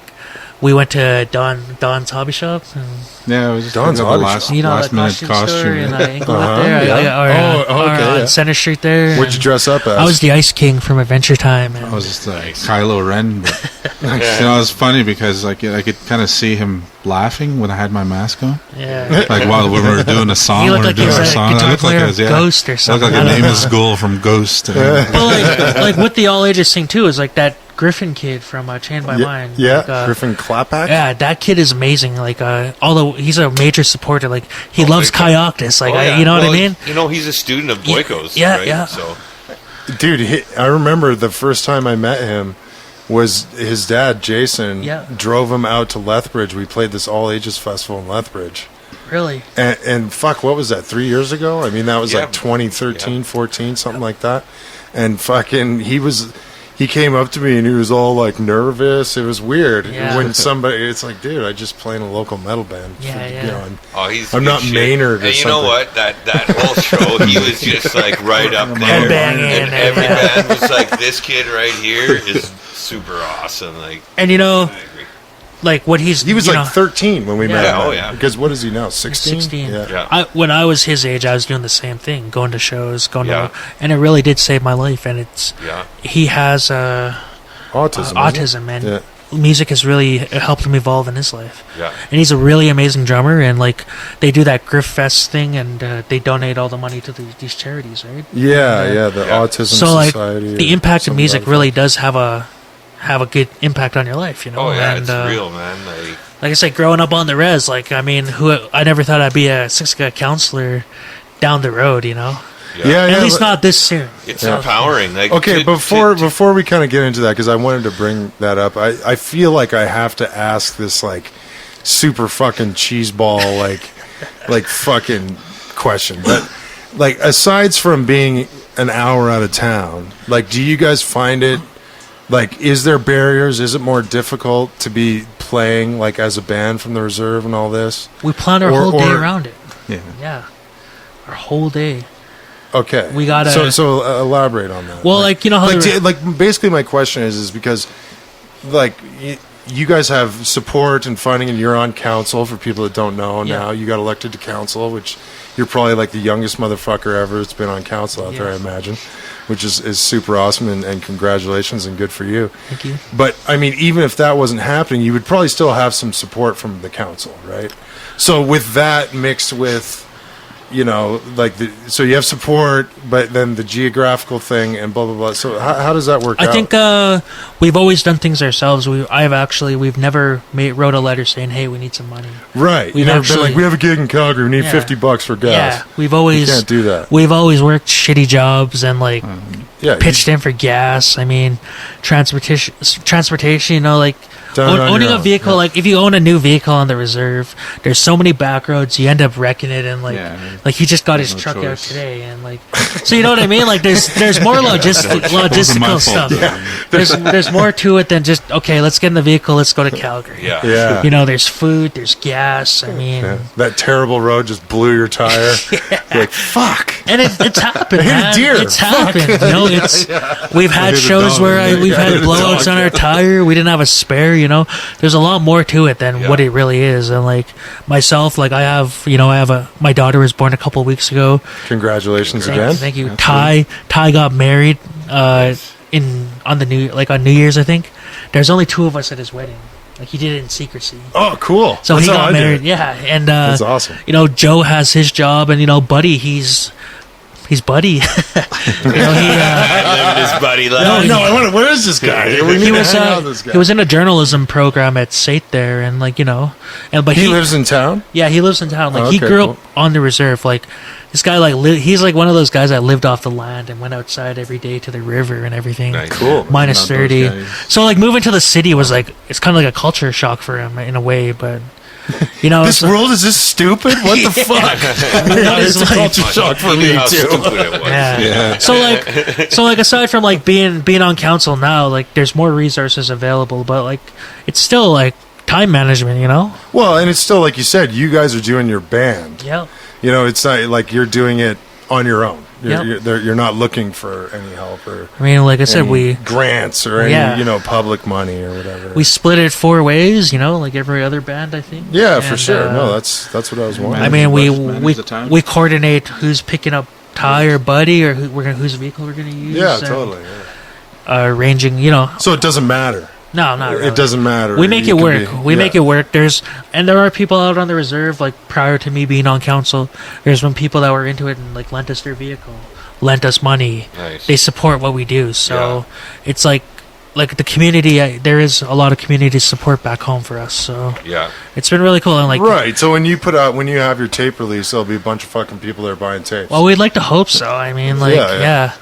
we went to Don's hobby shop. And, Yeah, it was just Don's the hobby last, the last minute costume costume. store in yeah. Inglewood there, yeah. or on Center Street there. What'd you dress up as? I was the Ice King from Adventure Time. And I was just like Kylo Ren. But, it was funny because I could kind of see him laughing when I had my mask on. yeah. Like while we were doing a song, He looked we were like he doing was a a song. guitar I looked like player I was of Ghost or I something. looked I like don't a know. Nameless Ghoul from Ghost. Well, like with the all ages thing too is like that Griffin kid from Chained by Mind. Yeah, Like, Griffin Clapback. Yeah, that kid is amazing. Like, although he's a major supporter, like he loves big time. Kayaktis. Like, Oh, yeah. you know what I Well, mean? He's a student of Boyko's. Yeah, right? yeah. So Dude, I remember the first time I met him was his dad, Jason, Yeah. drove him out to Lethbridge. We played this all ages festival in Lethbridge. Really? And fuck, what was that, 3 years ago? I mean, that was Yeah. like 2013, 14, something like that. And fucking, he came up to me and he was all like nervous. It was weird. Yeah. When somebody, it's like, dude, I just play in a local metal band. Yeah, You yeah. know, and he's I'm good not shit. Maynard or And you know something. what? That whole show, he was just like right up there. Headbanging And every and, band was like, this kid right here is super awesome. Like, And you know, I agree. like what he he was like 13 when we met Yeah. him. Oh, yeah. Because what is he now, 16? 16. Yeah. When I was his age, I was doing the same thing, going to shows, Yeah. and it really did save my life. And Yeah. he has Autism. isn't it? autism, and Yeah. music has really helped him evolve in his life. Yeah. And he's a really amazing drummer, and like they do that Griff Fest thing, and they donate all the money to these charities, right? Yeah, the Autism So like Society. the or impact of something music like really does have a good impact on your life, you know. Oh yeah, and, it's real, man. Like I said, growing up on the res, like I mean, I never thought I'd be a Siksika counselor down the road, you know. Yeah, At least not this soon. It's empowering. Like, Okay, before we kind of get into that, because I wanted to bring that up, I feel like I have to ask this like super fucking cheeseball like fucking question. But like, aside from being an hour out of town, like, do you guys find it like, is there barriers? Is it more difficult to be playing like as a band from the reserve and all this? We plan our whole day around it. Yeah. Our whole day. Okay, We gotta- so elaborate on that. Well, like you know how like basically my question is because like you guys have support and funding, and you're on council. For people that don't know, Yeah. now you got elected to council, which you're probably like the youngest motherfucker ever that's been on council out there, I Yes. imagine, which is super awesome, and congratulations and good for you. Thank you. But I mean, even if that wasn't happening, you would probably still have some support from the council, right? So with that mixed with, you know, like so you have support, but then the geographical thing and blah blah blah. So how does that work out? I think we've always done things ourselves. We've never wrote a letter saying, "Hey, we need some money." Right. We've You've never actually- been like, we have a gig in Calgary. We need Yeah. $50 for gas. Yeah, we've always You can't do that. We've always worked shitty jobs and like Yeah. pitched in for gas. I mean, transportation. You know, like Done it on owning your a own, vehicle. yeah. Like if you own a new vehicle on the reserve, there's so many back roads. You end up wrecking it, and like Yeah, like he just got his no truck out choice. today, and like so you know what I mean. Like there's more logistical my stuff. fault. There's more to it than just okay. Let's get in the vehicle. Let's go to Calgary. Yeah. Yeah. You know, there's food. There's gas. I mean. Yeah. That terrible road just blew your tire. You're like, fuck. And it's happened, hit a man. deer. It's happened. You know, we've had hit a shows dog. where we've had hit a blowouts dog, on our tire. We didn't have a spare. You know, there's a lot more to it than Yeah. what it really is. And like myself, like I have my daughter was born a couple of weeks ago. Congratulations again. Thank you. Ty got married on New Year's, I think. There's only 2 of us at his wedding. Like he did it in secrecy. Oh, cool. So That's he how got I did married. it. Yeah, and That's awesome. you know, Joe has his job, and you know, Buddy, he's Buddy. You know, This buddy. No, I wonder, where is this guy? We need he to was hang out with this guy. he was in a journalism program at SAIT there, and like you know, but He lives in town? Yeah, he lives in town. Like Oh, he okay, grew cool. up on the reserve. Like this guy, like he's like one of those guys that lived off the land and went outside every day to the river and everything. Nice. Cool. Minus Not those 30. guys. So like moving to the city was like it's kind of like a culture shock for him in a way, but you know, This it's world is this stupid? What the fuck? What is It's a life? culture shock for He knew me how too. stupid it was. Yeah. Yeah. So like aside from like being on council now, like there's more resources available, but like it's still like time management, you know? Well, and it's still like you said, you guys are doing your band. Yeah. You know, it's not like you're doing it on your own. Yep. You're not looking for any help or I mean, like I said, any we grants or any Yeah. public money or whatever. split it 4 ways, you know, like every other band, I think. Yeah, for And, sure. No, that's what I was wondering. I mean, Manage the time. we coordinate who's picking up Ty or Buddy or whose vehicle we're gonna use. yeah, and, totally. Yeah. Arranging, you know, So it doesn't matter. no, not really. It doesn't matter. We make You it can work. be- We yeah. make it work. There are people out on the reserve, like prior to me being on council. There's been people that were into it and like lent us their vehicle, lent us money. Nice. They support what we do. So it's like the community. There is a lot of community support back home for us. So Yeah. it's been really cool. And like, Right. So when you have your tape release, there'll be a bunch of fucking people there buying tapes. well, we'd like to hope so. I mean, like, Yeah, yeah. yeah.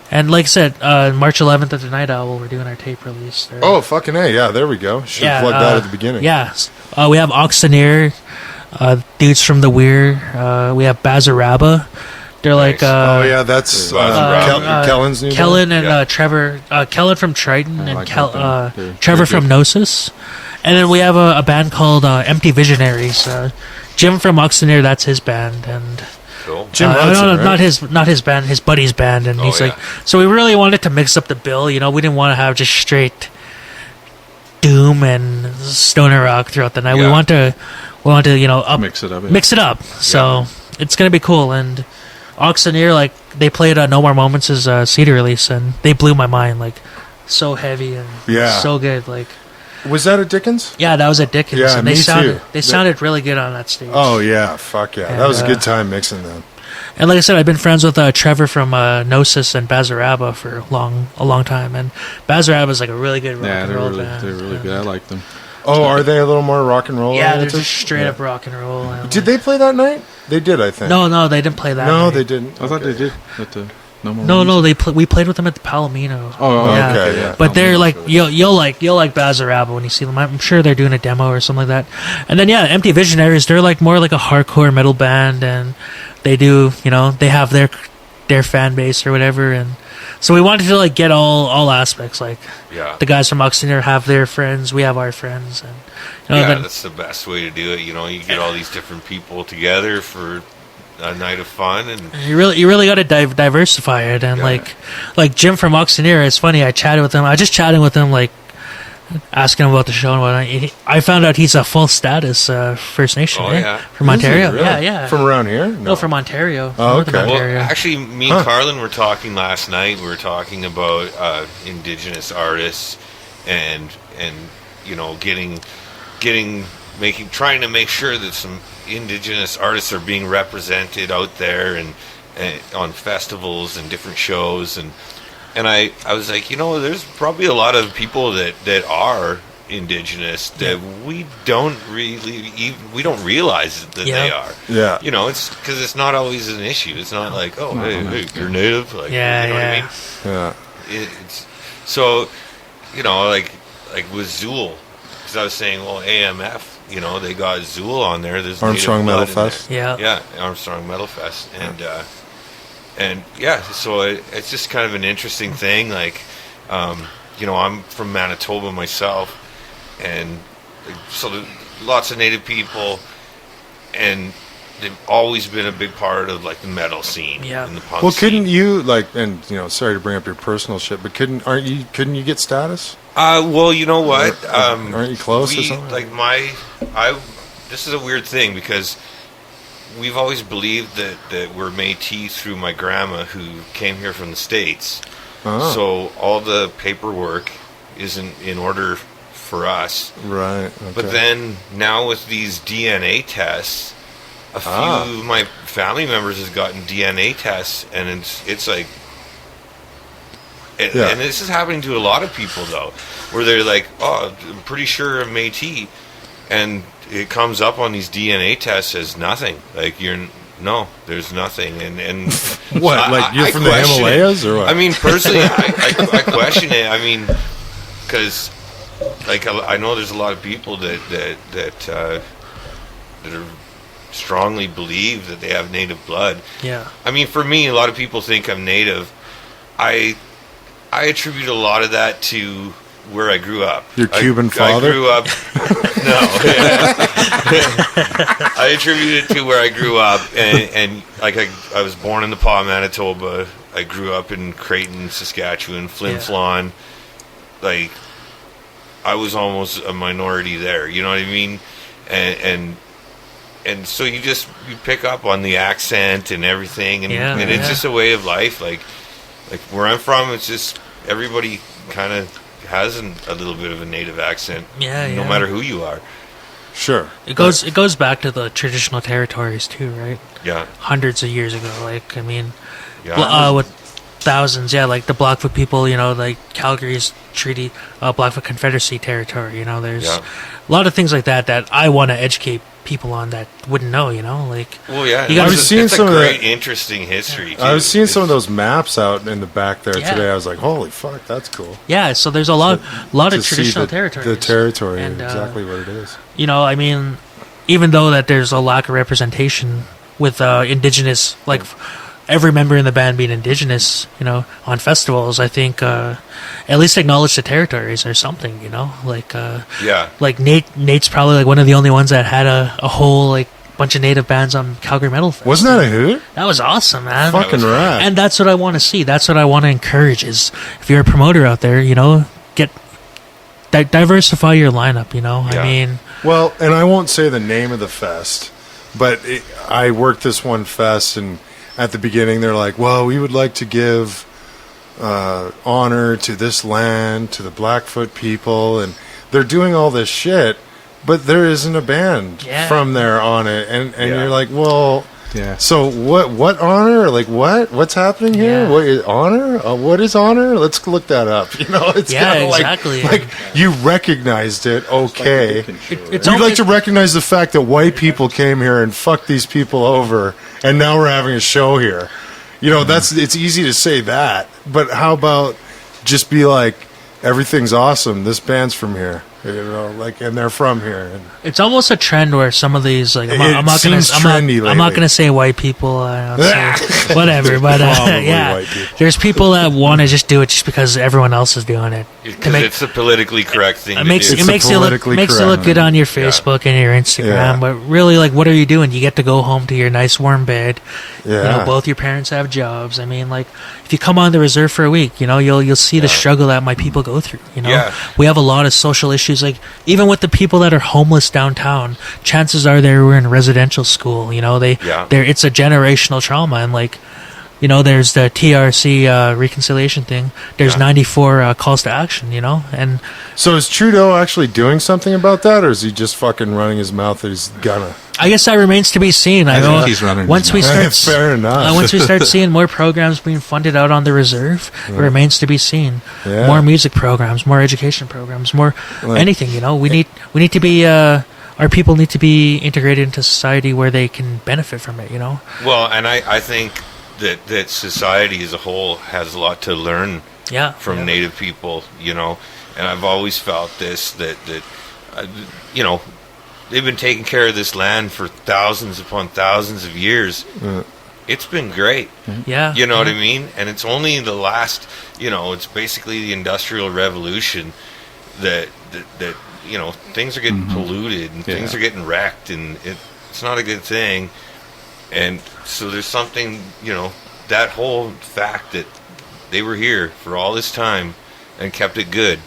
And like I said, March 11th at the Nite Owl, we're doing our tape release. There. Oh, fucking A. Yeah, there we go. Should have plugged that at the beginning. Yeah. We have Oxeneer, dudes from the Weir. We have Bazaraba. They're like, Oh, yeah, that's Kellen's new Kellen and Yeah. Trevor. Kellen from Triton and like that band. They're Trevor good. from Gnosis. And then we have a band called Empty Visionaries. Jim from Oxeneer, that's his band. And Cool. Jim no, Hudson, right? not his band, his buddy's band. And Oh, he's yeah. like, so we really wanted to mix up the bill. You know, we didn't want to have just straight doom and stoner rock throughout the night. We Yeah. want to you know Mix it up. yeah. mix it up. So it's gonna be cool. And Oxeneer, like they played No More Moments as CD release, and they blew my mind. Like so heavy and Yeah. so good. Like Was that at Dickens? Yeah, that was at Dickens. Yeah, and me too. They too. sounded really good on that stage. Oh, yeah. Fuck yeah. And, that was a good time mixing them. And like I said, I've been friends with Trevor from Gnosis and Bazaraba for a long time. And Bazaraba is like a really good rock and roll band. They're really good. I like them. Oh, are they a little more rock and roll? Yeah, they're oriented? just straight up rock and roll. And Did they play that night? They did, I think. No, they didn't play that. No, night. they didn't. I thought they did. At the No, we played with them at the Palomino. Oh, Yeah. okay, yeah. But they're like you'll like Bazaraba when you see them. I'm sure they're doing a demo or something like that. And then Empty Visionaries, they're like more like a hardcore metal band, and they do they have their fan base or whatever. And so we wanted to like get all aspects. Like the guys from Oxygen have their friends, we have our friends, and that's the best way to do it. You get all these different people together for a night of fun, and you really got to diversify it. And like Jim from Auctioneer, it's funny. I just chatting with him, like asking him about the show and whatnot. I found out he's a full status First Nation. From Ontario. Really? Yeah. From around here? No, from Ontario. Oh, okay. Ontario. Well, actually, me and Carlin were talking last night. We were talking about Indigenous artists and trying to make sure that some Indigenous artists are being represented out there and on festivals and different shows, and I was like, there's probably a lot of people that are Indigenous that we don't realize that they are. Yeah. It's because it's not always an issue. It's not like, hey, you're Native, like, what I mean? Yeah. It's so, like with Zool, because I was saying, well, AMF. They got Zool on there. There's Armstrong Native Metal blood in Fest. there. Yeah, Armstrong Metal Fest, and so it's just kind of an interesting thing. Like, I'm from Manitoba myself, and so there's lots of Native people, and they've always been a big part of like the metal scene and the punk Well, scene. couldn't you sorry to bring up your personal shit, but couldn't you get status? Well, you know what? Aren't you close or something? This is a weird thing because we've always believed that we're Métis through my grandma who came here from the States. Oh. So all the paperwork isn't in order for us. Right. Okay. But then now with these DNA tests, a few of my family members has gotten DNA tests, and it's like. And this is happening to a lot of people, though, where they're like, I'm pretty sure I'm Métis, and it comes up on these DNA tests as nothing. Like, there's nothing. And what, like you're from the Himalayas, or what? I mean, personally, I question it. I mean, because, like, I know there's a lot of people that are strongly believe that they have Native blood. Yeah. I mean, for me, a lot of people think I'm Native. I attribute a lot of that to where I grew up. Your Cuban father? I grew up. No. I attribute it to where I grew up, and like I was born in the Pas, Manitoba. I grew up in Creighton, Saskatchewan, Flin Flon. Like, I was almost a minority there. You know what I mean? And so you pick up on the accent and everything, and it's just a way of life. Like where I'm from, it's just everybody kind of has a little bit of a native accent, no matter who you are. Sure. It goes back to the traditional territories too, right? Yeah. Hundreds of years ago, like, I mean, Yeah. with thousands, like the Blackfoot people, like Calgary's treaty, Blackfoot Confederacy territory. There's a lot of things like that I want to educate people on that wouldn't know. Like. Well, yeah. I was seeing some of great, interesting history. Too. I was seeing some of those maps out in the back there today. I was like, holy fuck, that's cool. Yeah. So there's a lot To of see traditional territories. The territory, and, exactly what it is. I mean, even though that there's a lack of representation with Indigenous, like every member in the band being Indigenous, on festivals, I think at least acknowledge the territories or something, like like Nate's probably like one of the only ones that had a whole like bunch of Native bands on Calgary Metal Fest. Wasn't that a hoot? That was awesome, man. Fucking rad. And that's what I want to see. That's what I want to encourage is if you're a promoter out there, get diversify your lineup, I mean, well, and I won't say the name of the fest, but I worked this one fest, and at the beginning they're like, well, we would like to give honor to this land, to the Blackfoot people, and they're doing all this shit, but there isn't a band Yeah. from there on it, and Yeah. you're like, well. Yeah. So what honor? Like what's happening here? Yeah. What is honor? What is honor? Let's look that up. You know, it's Yeah, kinda exactly. like you recognized it. Okay, It's we'd like to recognize the fact that white people came here and fucked these people over, and now we're having a show here. You know, it's easy to say that, but how about just be like, everything's awesome. This band's from here. You know, like, and they're from here. And It's almost a trend where some of these, like, I'm not seems trendy I'm not lately. gonna say white people, I'll say whatever, but Probably yeah, white people. there's people that want to just do it just because everyone else is doing it. Because it's the politically correct thing It to makes do. It's it the makes you look politically correct. good on your Facebook and your Instagram, Yeah. but really, like, what are you doing? You get to go home to your nice warm bed. Yeah. You know, both your parents have jobs. I mean, like, if you come on the reserve for a week, you know, you'll see the struggle that my people go through. You know, Yeah. we have a lot of social issues. Like, even with the people that are homeless downtown, chances are they were in residential school. You know, it's a generational trauma, and like, you know, there's the TRC reconciliation thing. There's 94 calls to action. You know, and So is Trudeau actually doing something about that, or is he just fucking running his mouth that he's gonna? I guess that remains to be seen. I know think he's running his once we mouth. start Fair enough. once we start seeing more programs being funded out on the reserve, it remains to be seen. Yeah. More music programs, more education programs, more Like- anything. You know, we need to be our people need to be integrated into society where they can benefit from it. You know, Well, and I think that society as a whole has a lot to learn yeah, from Native people, you know, and I've always felt this that you know, they've been taking care of this land for thousands upon thousands of years. It's been great. yeah. You know what I mean? And it's only the last, you know, it's basically the Industrial Revolution that you know, things are getting polluted and things are getting wrecked, and it's not a good thing. And so there's something, you know, that whole fact that they were here for all this time and kept it good.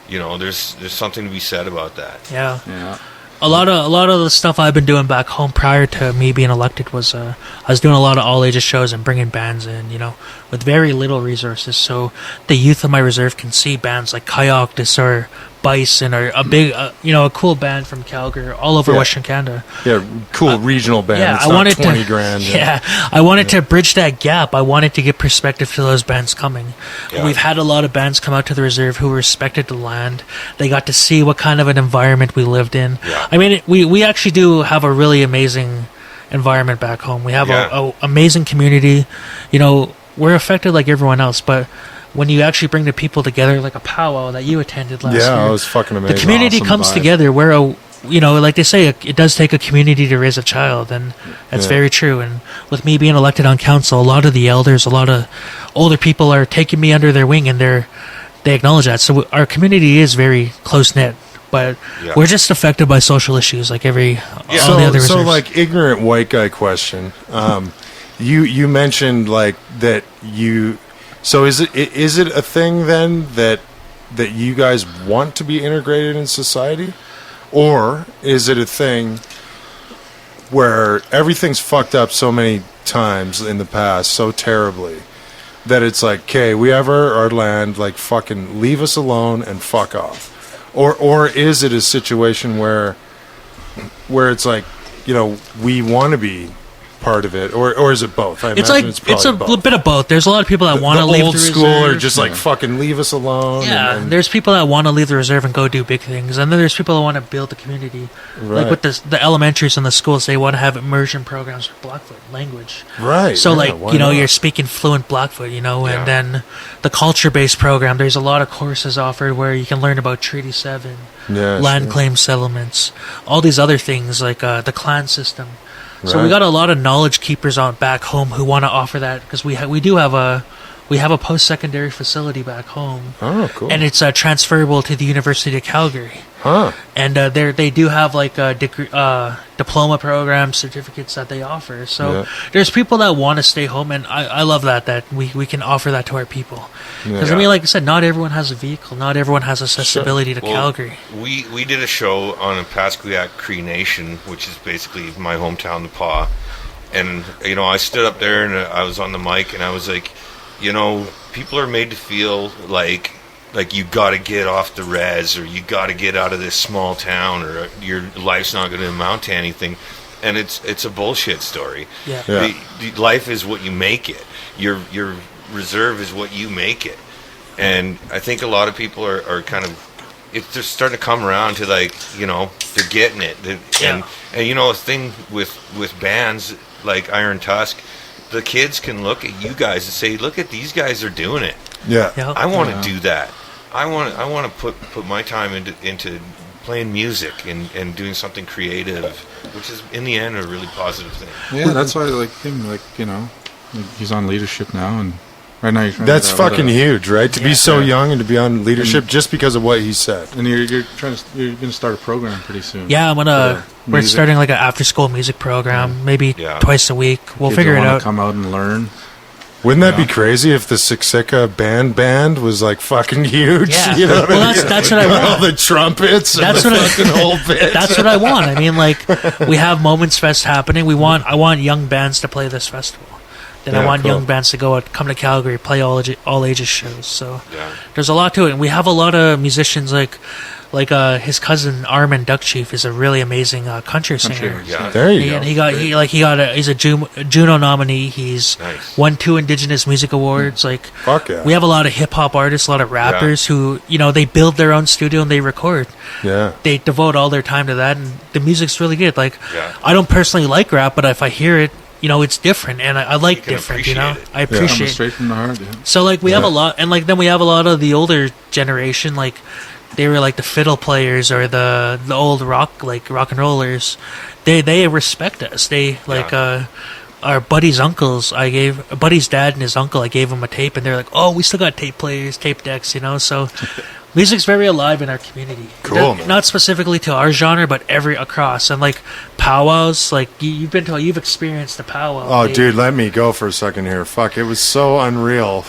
You know, there's something to be said about that. Yeah. Yeah. A lot of the stuff I've been doing back home prior to me being elected was I was doing a lot of all ages shows and bringing bands in, you know, with very little resources, so the youth of my reserve can see bands like Kayaktis or Bison or a big, you know, a cool band from Calgary, all over Yeah. Western Canada. Yeah, cool regional band. Yeah, it's I not wanted 20 to. grand. Yeah, I wanted to bridge that gap. I wanted to give perspective to those bands coming. Yeah. We've had a lot of bands come out to the reserve who respected the land. They got to see what kind of an environment we lived in. Yeah. I mean, we actually do have a really amazing environment back home. We have a amazing community. You know, we're affected like everyone else, but when you actually bring the people together, like a powwow that you attended last year, Yeah, it was fucking amazing. the community Awesome comes vibe. together. Where you know, like they say, it does take a community to raise a child, and that's Yeah. very true. And with me being elected on council, a lot of the elders, a lot of older people are taking me under their wing, and they acknowledge that. So our community is very close knit, but we're just affected by social issues like all the other reserves. So like ignorant white guy question. You mentioned like that you. So is it a thing then that you guys want to be integrated in society, or is it a thing where everything's fucked up so many times in the past so terribly that it's like, okay, we have our land, like fucking leave us alone and fuck off, or is it a situation where it's like, you know, we want to be part of it, or is it both? I it's imagine like probably it's a both. bit of both. There's a lot of people that want to The leave old the school reserve. are just like fucking leave us alone. Yeah, and there's people that want to leave the reserve and go do big things, and then there's people that want to build the community. Right. Like with the elementaries and the schools, they want to have immersion programs for Blackfoot language. right. So, yeah, like, why you know, not? you're speaking fluent Blackfoot, you know, Yeah. and then the culture-based program, there's a lot of courses offered where you can learn about Treaty 7, Yeah, land sure. claim settlements, all these other things, like the clan system. So we Right. got a lot of knowledge keepers on back home who want to offer that, because we do have a post-secondary facility back home, Oh, cool. and it's transferable to the University of Calgary. Huh. And they do have like degree, diploma programs, certificates that they offer. So Yeah. there's people that want to stay home, and I love that we can offer that to our people. Because I Yeah. mean, like I said, not everyone has a vehicle, not everyone has accessibility to Well, Calgary. We did a show on a Pasquiac Cree Nation, which is basically my hometown, the Paw. And, you know, I stood up there and I was on the mic and I was like, you know, people are made to feel like like you got to get off the res, or you got to get out of this small town, or your life's not going to amount to anything. And it's a bullshit story. Yeah. The life is what you make it. Your reserve is what you make it. And I think a lot of people are kind of, it's just starting to come around to, like, you know, they're getting it. And you know, a thing with bands like Iron Tusk, the kids can look at you guys and say, look at these guys are doing it. Yeah. Yep. I want to do that. I want to put my time into playing music and doing something creative, which is in the end a really positive thing. Yeah, that's why I like him. Like, you know, like he's on leadership now, and right now he's trying That's to fucking huge, right? To be so young and to be on leadership just because of what he said. And you're gonna start a program pretty soon. Yeah, we're music. starting like an after-school music program, maybe twice a week. We'll Kids figure it wanna out. Come out and learn. Wouldn't that be crazy if the Siksika band was like fucking huge? Yeah. You know what Well, I mean? that's what I want. All the trumpets and That's the what I- fucking whole bit. That's what I want. I mean, like, we have Moments Fest happening. I want young bands to play this festival. Then I Yeah, want cool. young bands to come to Calgary, play all ages shows. So Yeah. there's a lot to it, and we have a lot of musicians like his cousin Armin Duckchief is a really amazing country singer. Yeah. There you go. He's a Juno nominee. He's Nice. won 2 Indigenous Music Awards. Like, Fuck yeah. we have a lot of hip hop artists, a lot of rappers who, you know, they build their own studio and they record. Yeah. They devote all their time to that, and the music's really good. Like, Yeah. I don't personally like rap, but if I hear it, you know, it's different, and I like can different. You know, appreciate it. I Coming appreciate. straight from the heart. Yeah. So like we have Yeah. a lot, and like then we have a lot of the older generation, like they were like the fiddle players or the old rock and rollers. They respect us. They like our buddy's buddy's dad and his uncle. I gave him a tape, and they're like, "Oh, we still got tape players, tape decks," you know. So music's very alive in our community. Cool, man. Not specifically to our genre, but across, and like powwows. Like you've experienced the powwow. Oh, Dave. dude, let me go for a second here. Fuck, it was so unreal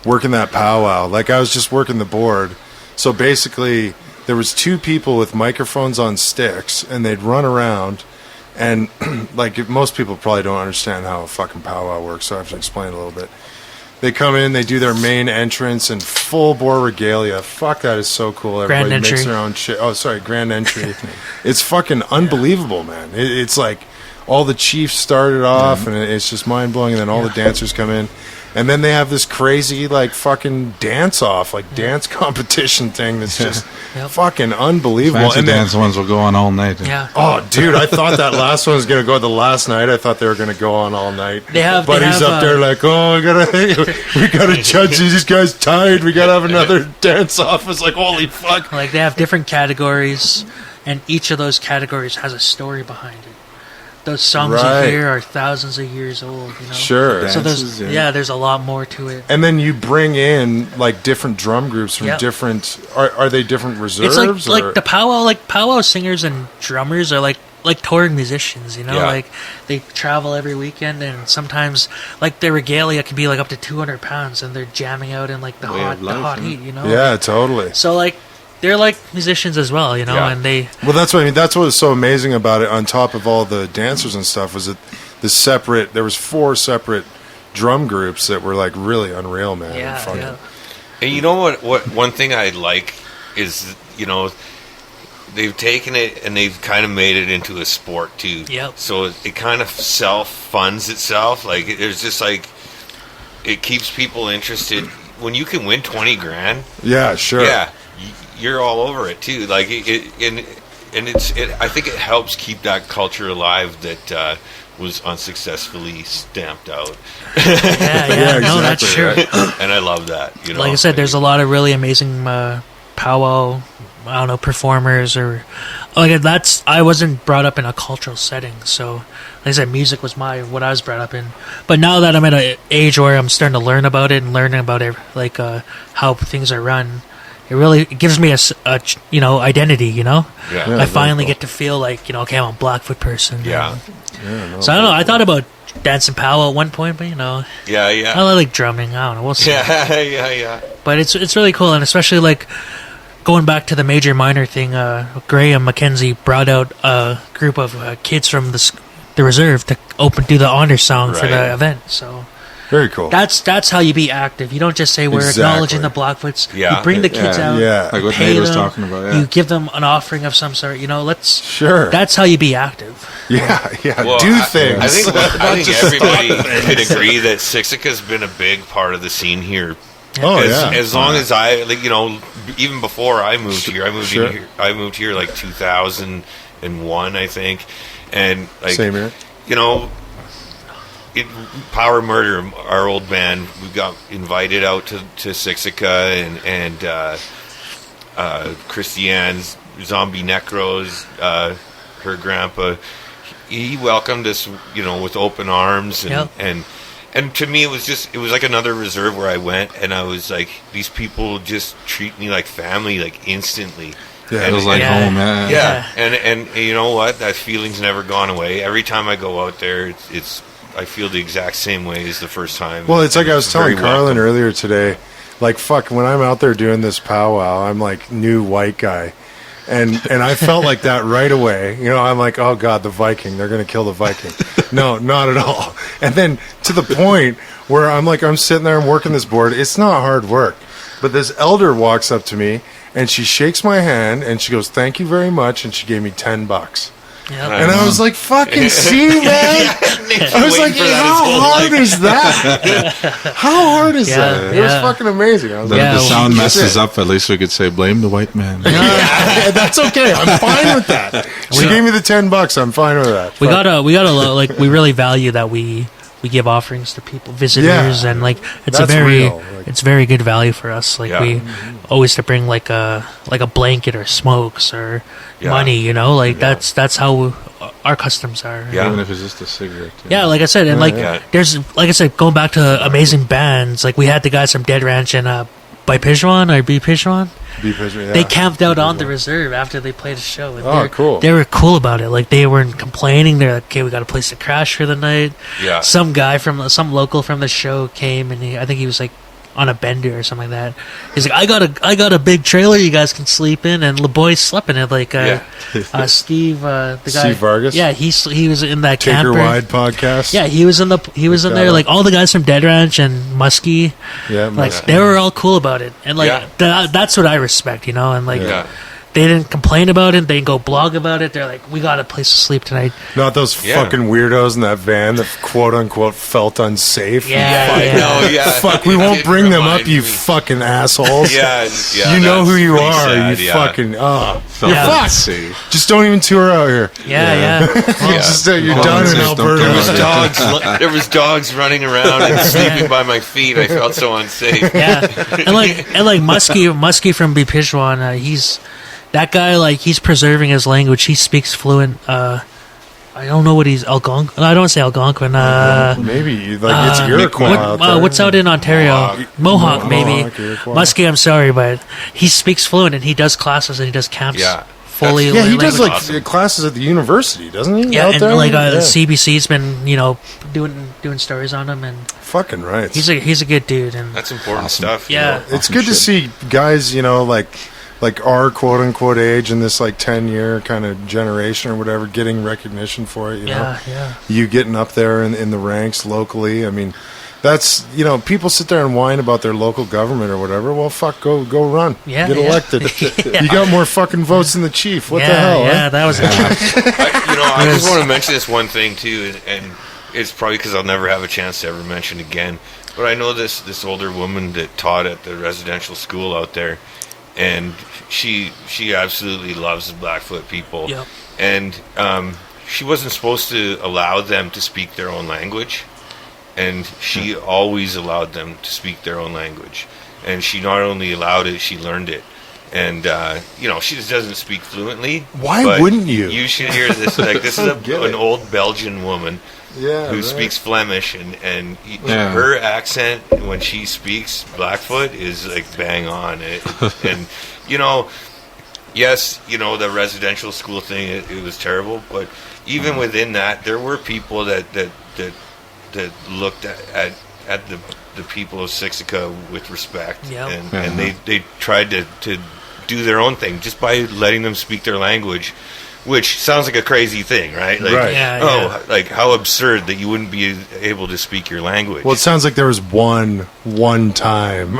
working that powwow. Like, I was just working the board. So basically, there was 2 people with microphones on sticks, and they'd run around. And, like, most people probably don't understand how a fucking powwow works, so I have to explain a little bit. They come in, they do their main entrance in full bore regalia. Fuck, that is so cool. Everybody Grand makes entry. their own shit. Oh, sorry, grand entry. It's fucking unbelievable, man. It's like all the chiefs started off, and it's just mind blowing. And then all the dancers come in, and then they have this crazy like fucking dance off, like dance competition thing that's just fucking unbelievable. Fancy And then, dance ones will go on all night. Yeah. oh, dude, I thought that last one was gonna go the last night. I thought they were gonna go on all night. But he's up there like, oh, we gotta judge these guys tired. We gotta have another dance off. It's like, holy fuck. Like they have different categories, and each of those categories has a story behind it. Those songs Right. you hear are thousands of years old, you know. Sure. So Dances, there's there's a lot more to it. And then you bring in like different drum groups from Yep. different. Are they different reserves? It's like or? the powwow singers and drummers are like touring musicians, you know. Yeah. Like they travel every weekend, and sometimes like their regalia can be like up to 200 pounds, and they're jamming out in like the Way of life, hot yeah. heat, you know. Yeah, totally. So like they're like musicians as well, you know, Yeah. and they. Well, that's what I mean. That's what was so amazing about it. On top of all the dancers and stuff, was that there was 4 separate drum groups that were like really unreal, man. Yeah, And fucking- yeah. And you know what one thing I like is, you know, they've taken it and they've kind of made it into a sport too. Yep. So it kind of self-funds itself. Like, there's just like, it keeps people interested. When you can win 20 grand, Yeah, sure. yeah, you're all over it too. Like I think it helps keep that culture alive that was unsuccessfully stamped out. Yeah, no, that's true. And I love that. You know, Like I said, there's a lot of really amazing powwow, I don't know, performers or like that's. I wasn't brought up in a cultural setting, so like I said, music was what I was brought up in. But now that I'm at an age where I'm starting to learn about it and learning about it, like how things are run, it gives me a you know, identity. You know, Yeah. I finally get to feel like, you know, okay, I'm a Blackfoot person. Yeah. So I don't know. I thought about dancing powwow at one point, but you know, Yeah. I like drumming. I don't know. We'll see. Yeah. But it's really cool, and especially like going back to the major minor thing. Graham Mackenzie brought out a group of kids from the reserve to do the honor song for Right. the event. So Very cool. That's how you be active. You don't just say we're Exactly. acknowledging the Blackfoots. Yeah. You bring the kids Yeah. out. Yeah. Like what pay Nate was them, talking about. Yeah. You give them an offering of some sort. Sure. That's how you be active. Yeah. Well, Do I things. think everybody could agree that Siksika's been a big part of the scene here. Oh, As long as I, like, even before I moved here, I moved here like 2001, I think, and like Same here. Power Murder, our old band, we got invited out to Siksika and Christiane's Zombie Necros, her grandpa, he welcomed us, with open arms and to me, it was like another reserve where I went, and I was like, these people just treat me like family, like instantly. Yeah, It was like home, man. Yeah, and you know what? That feeling's never gone away. Every time I go out there, it's I feel the exact same way as the first time. Well, it's like I was telling Very Carlin welcome. earlier today, like, fuck, when I'm out there doing this powwow, I'm like new white guy. And I felt like that right away. I'm like, oh, God, the Viking. They're going to kill the Viking. No, not at all. And then to the point where I'm sitting there, I'm working this board. It's not hard work. But this elder walks up to me, and she shakes my hand, and she goes, thank you very much, and she gave me $10. Yep. And I was like, fucking see, man. I was like, how hard is that? How hard is that? It was fucking amazing. I was like, The sound that's messes it. up. At least we could say, blame the white man. Yeah, that's okay. I'm fine with that. She gave me the $10. I'm fine with that. We gotta like we really value that we give offerings to people, visitors, Yeah. and like it's That's a very real. Like- it's very good value for us. Like Yeah. we always to bring like a blanket or smokes or money. That's how our customs are. Yeah. Even if it's just a cigarette. Yeah, like I said, and like Yeah. there's like I said, going back to amazing bands. Like we had the guys from Dead Ranch and by Pijuan or B Pijuan. They camped out on the reserve after they played a show. And Oh, cool. They were cool about it. Like they weren't complaining. They're like, okay, we got a place to crash for the night. Yeah. Some local from the show came, and I think he was like on a bender or something like that. He's like, I got a big trailer you guys can sleep in, and LeBoy slept in it. Like Steve, the guy, Steve Vargas? Yeah, he was in that Tinker camper. Wide podcast. Yeah, he was in there. Like all the guys from Dead Ranch and Muskie, Yeah. like they were all cool about it, and like Yeah. that's what I respect, and like Yeah. they didn't complain about it. They didn't go blog about it. They're like, we got a place to sleep tonight. Not those fucking weirdos in that van that quote unquote felt unsafe. Yeah, I know, yeah. Fuck, we It won't did bring them remind up, you me. fucking assholes. Yeah, You know that's who you pretty are. sad, You yeah. fucking you're Yeah. fucked. See. Just don't even tour out here. Yeah. You're Well, done in just don't Alberta. come There was dogs running around and sleeping by my feet. I felt so unsafe. Yeah, and like Muskie from B Pijuan, he's that guy. Like he's preserving his language. He speaks fluent. I don't know what he's Algonquin. I don't want to say Algonquin. Maybe like it's Iroquois out there. What's out in Ontario? Mohawk, maybe. Iroquois. Muskie, I'm sorry, but he speaks fluent and he does classes and he does camps. Yeah. Fully. Yeah, he language. does like awesome. classes at the university, doesn't he? Yeah, out and there? like Yeah. CBC's been doing stories on him, and Fucking right. he's a good dude, and That's important stuff. Yeah. It's good to see guys, like our quote unquote age in this like 10-year kind of generation or whatever, getting recognition for it. yeah. You getting up there in the ranks locally. I mean, that's people sit there and whine about their local government or whatever. Well, fuck, go run. Yeah, get yeah. elected. Yeah. You got more fucking votes than the chief. What yeah, the hell? Yeah, huh? that was I just want to mention this one thing too, and it's probably because I'll never have a chance to ever mention again. But I know this older woman that taught at the residential school out there, and she absolutely loves the Blackfoot people. Yep. And she wasn't supposed to allow them to speak their own language, and she always allowed them to speak their own language. And she not only allowed it, she learned it. And she just doesn't speak fluently. Why but wouldn't you? You should hear this. Like this is an old Belgian woman who speaks Flemish, and her accent when she speaks Blackfoot is like bang on. And yes, the residential school thing it was terrible, but even within that, there were people that looked at the people of Siksika with respect, Yep. and they tried to do their own thing just by letting them speak their language. which sounds like a crazy thing, right? Like, Right. Yeah. like how absurd that you wouldn't be able to speak your language. Well, it sounds like there was one time.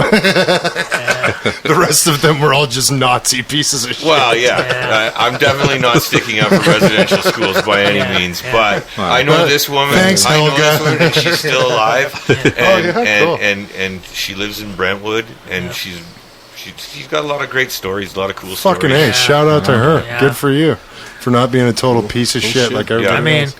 The rest of them were all just Nazi pieces of shit. Well, yeah. I'm definitely not sticking up for residential schools by any means, but I know this woman. Thanks, I know Helga. this woman, and she's still alive, cool. and she lives in Brentwood, and she's got a lot of great stories, a lot of cool Fucking stories. A, shout out to her. Yeah. Good for you for not being a total piece of shit like everybody I mean, else.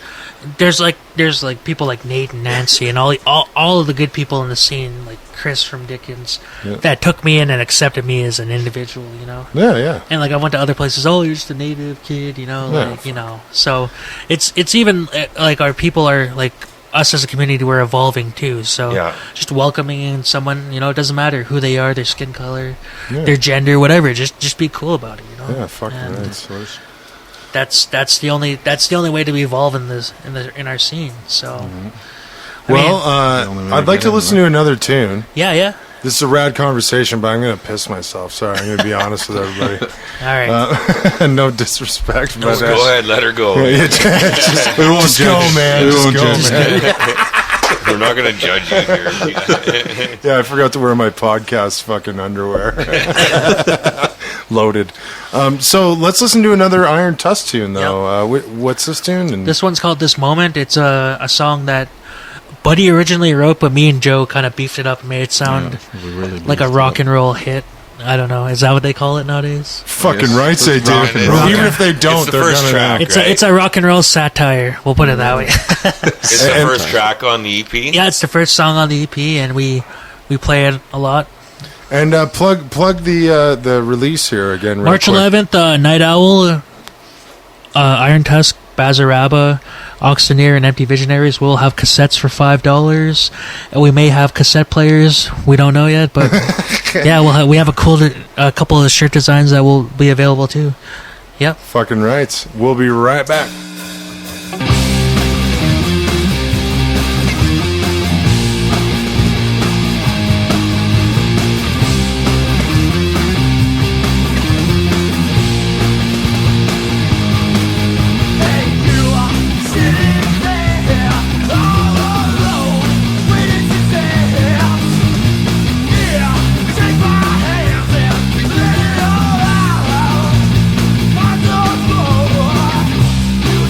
there's like people like Nate and Nancy and all of the good people in the scene, like Chris from Dickens, that took me in and accepted me as an individual, you know. Yeah. And like I went to other places, oh, you're just a native kid, you know, Yeah. like, you know. So it's even like our people are like us as a community, we're evolving too. So Yeah. just welcoming in someone, you know, it doesn't matter who they are, their skin color, Yeah. their gender, whatever. Just be cool about it, you know. Yeah, fucking And right. That's the only way to evolve in our scene. So. I Well, mean, The only way I'd like get to in, listen to another tune. yeah. This is a rad conversation, but I'm going to piss myself. Sorry, I'm going to be honest with everybody. All right. No disrespect, but Just go ahead, let her go. just We won't just judge go, you. man. We Just won't go, judge man. We're not going to judge you here. Yeah, I forgot to wear my podcast fucking underwear. Loaded. So let's listen to another Iron Tusk tune, though. What's this tune? And This one's called "This Moment." It's a song that Buddy originally wrote, but me and Joe kind of beefed it up and made it sound We really like a beefed rock it and roll hit. I don't know. Is that what they call it nowadays? fucking Yes. rights they do. Rock and roll. Even if they don't, the they're first gonna track. know. It's a rock and roll satire. We'll put it that way. It's the first track on the EP. Yeah, it's the first song on the EP, and we play it a lot. And plug the release here again. Real March quick. 11th, Nite Owl, Iron Tusk, Bazaraba, Oxteneer, and Empty Visionaries will have cassettes for $5, and we may have cassette players. We don't know yet, but yeah, we have a couple of shirt designs that will be available too. Yep. Fucking rights. We'll be right back. You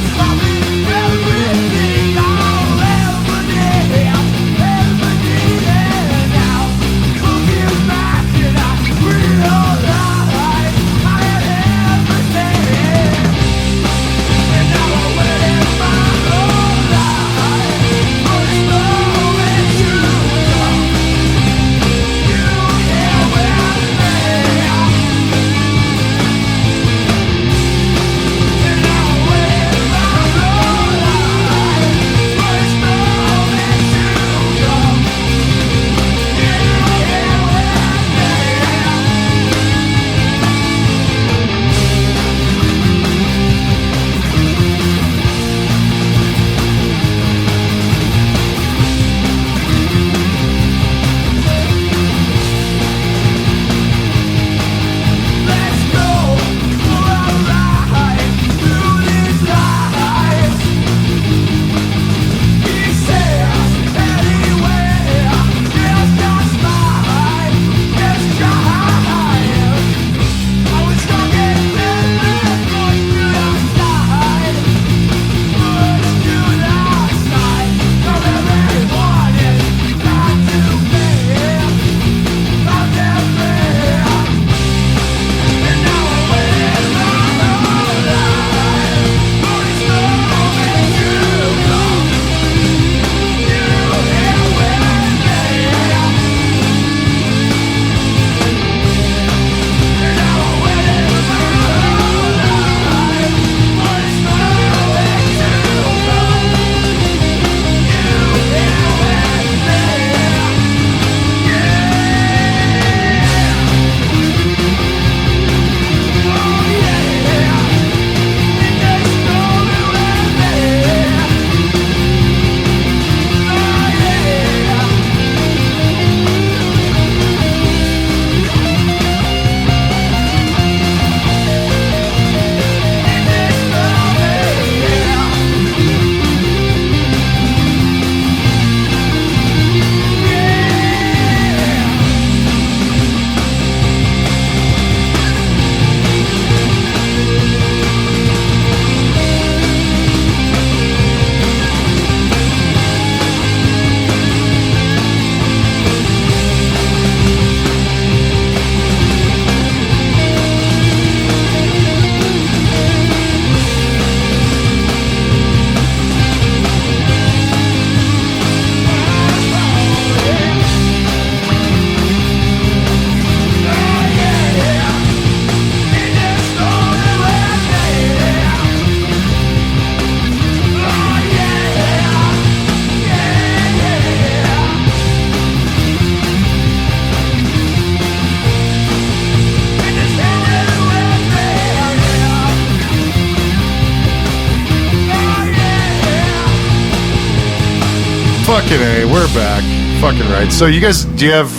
Fucking A, we're back. Fucking right. So you guys, do you have,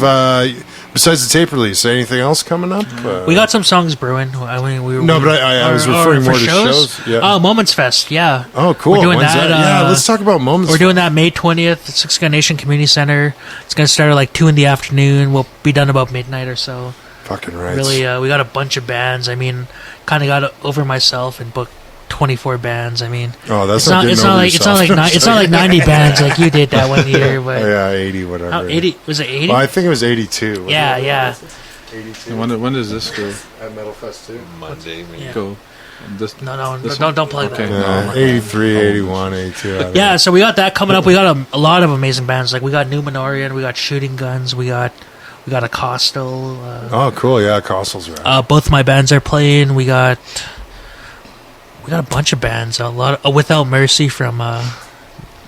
besides the tape release, anything else coming up? We got some songs brewing. I mean, I was referring more to shows. Yeah. Oh, Moments Fest, yeah. Oh, cool. We're doing When's that. Yeah, let's talk about Moments We're doing that May 20th at Siksika Nation Community Center. It's going to start at like 2 in the afternoon. We'll be done about midnight or so. Fucking right. Really, we got a bunch of bands. I mean, kind of got over myself and booked 24 bands. I mean, that's it's not like 90 bands like you did that one year. But 80, whatever. 80 was it 80? Well, I think it was 82. Yeah. 82. When does this go? At Metal Fest too. Monday. Yeah. Go. Don't plug that. Yeah, 83, 81, 82. Yeah, so we got that coming up. We got a lot of amazing bands. Like we got Numenorian, we got Shooting Guns, we got a Costal. Oh, cool. Yeah, Costal's right. Both my bands are playing. We got a bunch of bands. A lot of, Without Mercy from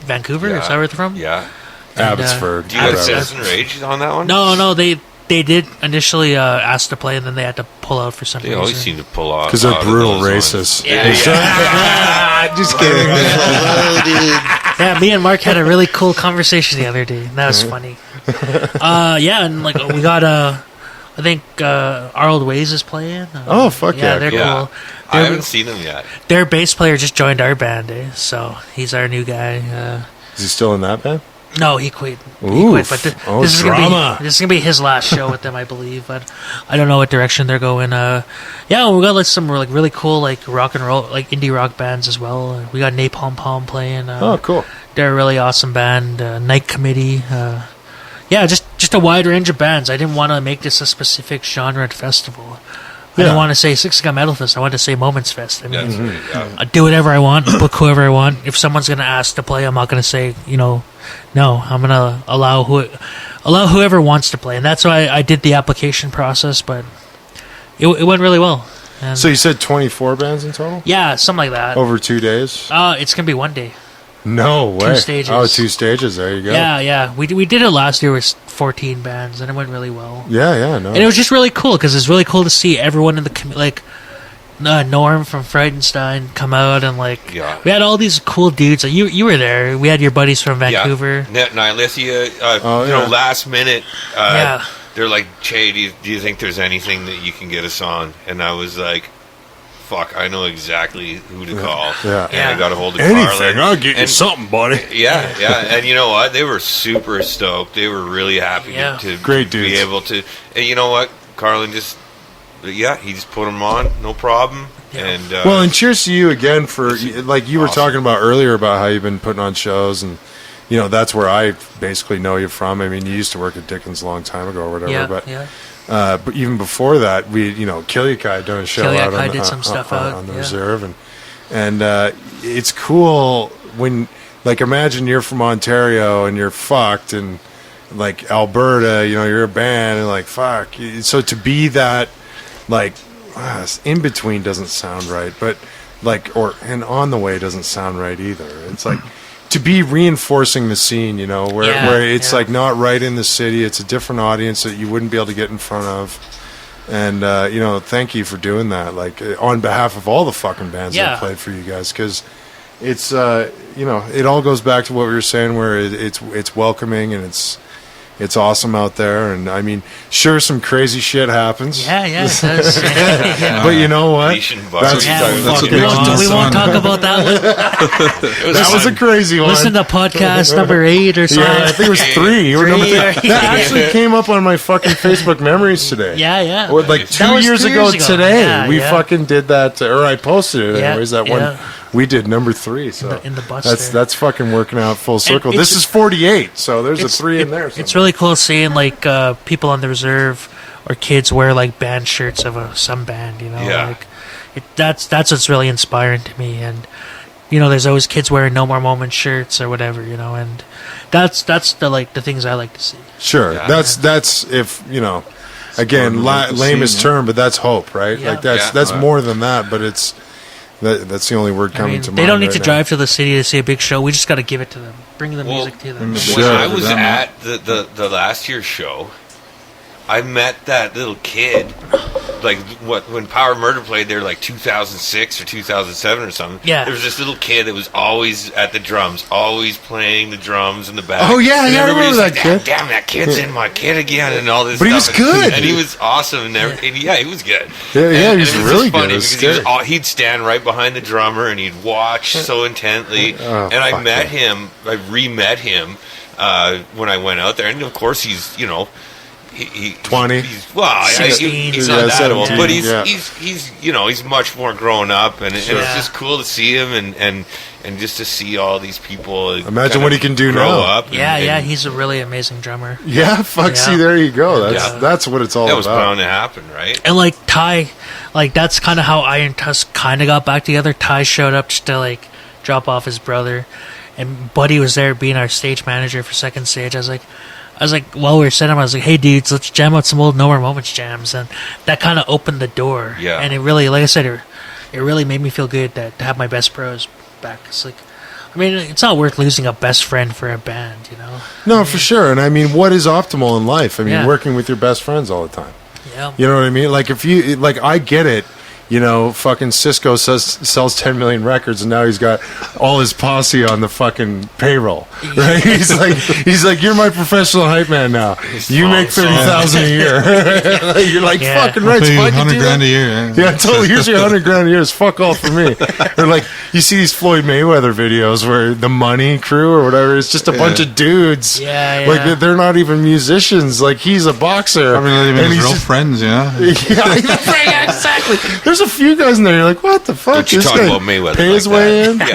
Vancouver. Yeah. Is that where they're from? Yeah. Abbotsford. Do you have Citizen Rage on that one? No. They did initially ask to play, and then they had to pull out for some reason. They always seem to pull off. Because they're brutal racists. Yeah. Just kidding. Yeah, me and Mark had a really cool conversation the other day. That was funny. And like we got I think Our Old Ways is playing. Oh, fuck yeah. They're Yeah. cool. I haven't seen them yet. Their bass player just joined our band, so he's our new guy. Is he still in that band? No, he quit. Oof. But This is drama. This is gonna be his last show with them, I believe. But I don't know what direction they're going. We got like some like really cool like rock and roll like indie rock bands as well. We got Napalm Palm playing. Oh, cool. They're a really awesome band. Night Committee. Just a wide range of bands. I didn't want to make this a specific genre and festival. I didn't want to say Siksika Metal Fest. I wanted to say Moments Fest. I mean, I do whatever I want, book whoever I want. If someone's going to ask to play, I'm not going to say, no. I'm going to allow whoever wants to play. And that's why I did the application process, but it went really well. And So you said 24 bands in total? yeah, something like that. Over 2 days? It's going to be one day. No way. 2 stages. Oh, 2 stages. There you go. Yeah. We did it last year with 14 bands, and it went really well. Yeah, no. And it was just really cool because it's really cool to see everyone in the like Norm from Freudenstein come out and we had all these cool dudes. Like, you were there. We had your buddies from Vancouver. Yeah. Nihilithia, last minute. They're like, Che, do you think there's anything that you can get us on? And I was like, fuck, I know exactly who to call. Yeah. And I got a hold of Anything, Carlin. I'll get you something, buddy. Yeah. And you know what? They were super stoked. They were really happy to Great be dudes. able to. And you know what? Carlin he just put them on, no problem. Yeah. And And cheers to you again for, like you were talking about earlier about how you've been putting on shows, and, that's where I basically know you from. I mean, you used to work at Dickens a long time ago or whatever, but even before that, we, Killiakai had done a show out on, did some stuff out on the reserve, and it's cool when, like, imagine you're from Ontario and you're fucked, and like Alberta, you're a band, and like fuck, so to be that, like, in between doesn't sound right, but and on the way doesn't sound right either. It's like to be reinforcing the scene, where it's like not right in the city. It's a different audience that you wouldn't be able to get in front of. And, thank you for doing that. Like, on behalf of all the fucking bands that played for you guys. Because it's, it all goes back to what we were saying, where it's welcoming and it's awesome out there. And, I mean, sure, some crazy shit happens. Yeah, it does. But you know what? We won't talk about that one. That was a crazy one. Listen to podcast number 8 or something. Yeah, I think it was 3. You were number 3. That actually came up on my fucking Facebook memories today. Yeah. Or like 2 years ago today, we fucking did that, or I posted it anyways, that one. We did number 3, so in the bus that's fucking working out full circle. This is 48, so there's a 3 in there. It's really cool seeing like people on the reserve or kids wear like band shirts of some band. That's what's really inspiring to me. And there's always kids wearing No More Moments shirts or whatever. And that's the things I like to see. Sure, that's if again, lamest term, but that's hope, right? Yeah. Like that's more than that, but it's. That's the only word coming to mind. They don't need to drive to the city to see a big show. We just got to give it to them. Bring the music to them. When I was at the last year's show, I met that little kid. Like when Power Murder played there, like 2006 or 2007 or something. Yeah. There was this little kid that was always at the drums, always playing the drums in the back. Oh, yeah, and yeah, I everybody remember was that like, kid. Damn, that kid's in my kid again, and all this. But he stuff. was good. and he was awesome, and yeah, he was good. Yeah, he was and it really just funny good. It was because scary. he'd stand right behind the drummer, and he'd watch so intently. Oh, and I fuck met yeah. him, I re-met him when I went out there, and of course he's, you know. He 20? He's, well, yeah, 16, he's yeah, not that old, 17, but he's, yeah. he's you know, he's much more grown up, and it's Yeah. just cool to see him and just to see all these people. Imagine kind what of he can do grow now. up. and- Yeah, and he's a really amazing drummer. Yeah, fuck. Yeah. See, there you go. Yeah. That's what it's all that was about. bound to happen, right? And like Ty, like that's kind of how Iron Tusk kind of got back together. Ty showed up just to like drop off his brother, and Buddy was there being our stage manager for second stage. I was like, while we were setting up, I was like, hey dudes, let's jam out some old No More Moments jams, and that kind of opened the door. Yeah. And it really, like I said, it really made me feel good to have my best bros back. It's like, I mean, it's not worth losing a best friend for a band, you know? No, for sure. And I mean, what is optimal in life? I mean, Yeah. working with your best friends all the time. Yeah. You know what I mean? Like, if you, like, I get it. You know, fucking Cisco sells 10 million records, and now he's got all his posse on the fucking payroll, right? He's like, you're my professional hype man now. You make 30,000 a year. You're like, Yeah. fucking right. Pay you So I can 100 do grand that. a year. Yeah, totally. Here's your 100 grand a year. It's fuck all for me. Or like, you see these Floyd Mayweather videos where the Money Crew or whatever, it's just a bunch of dudes. Yeah. Like, they're not even musicians. Like, he's a boxer. Probably not even and his he's real just- friends, you know? Yeah, exactly. There's a few guys in there. You're like, what the fuck? Don't you This talk guy about Mayweather pay like his way in? that.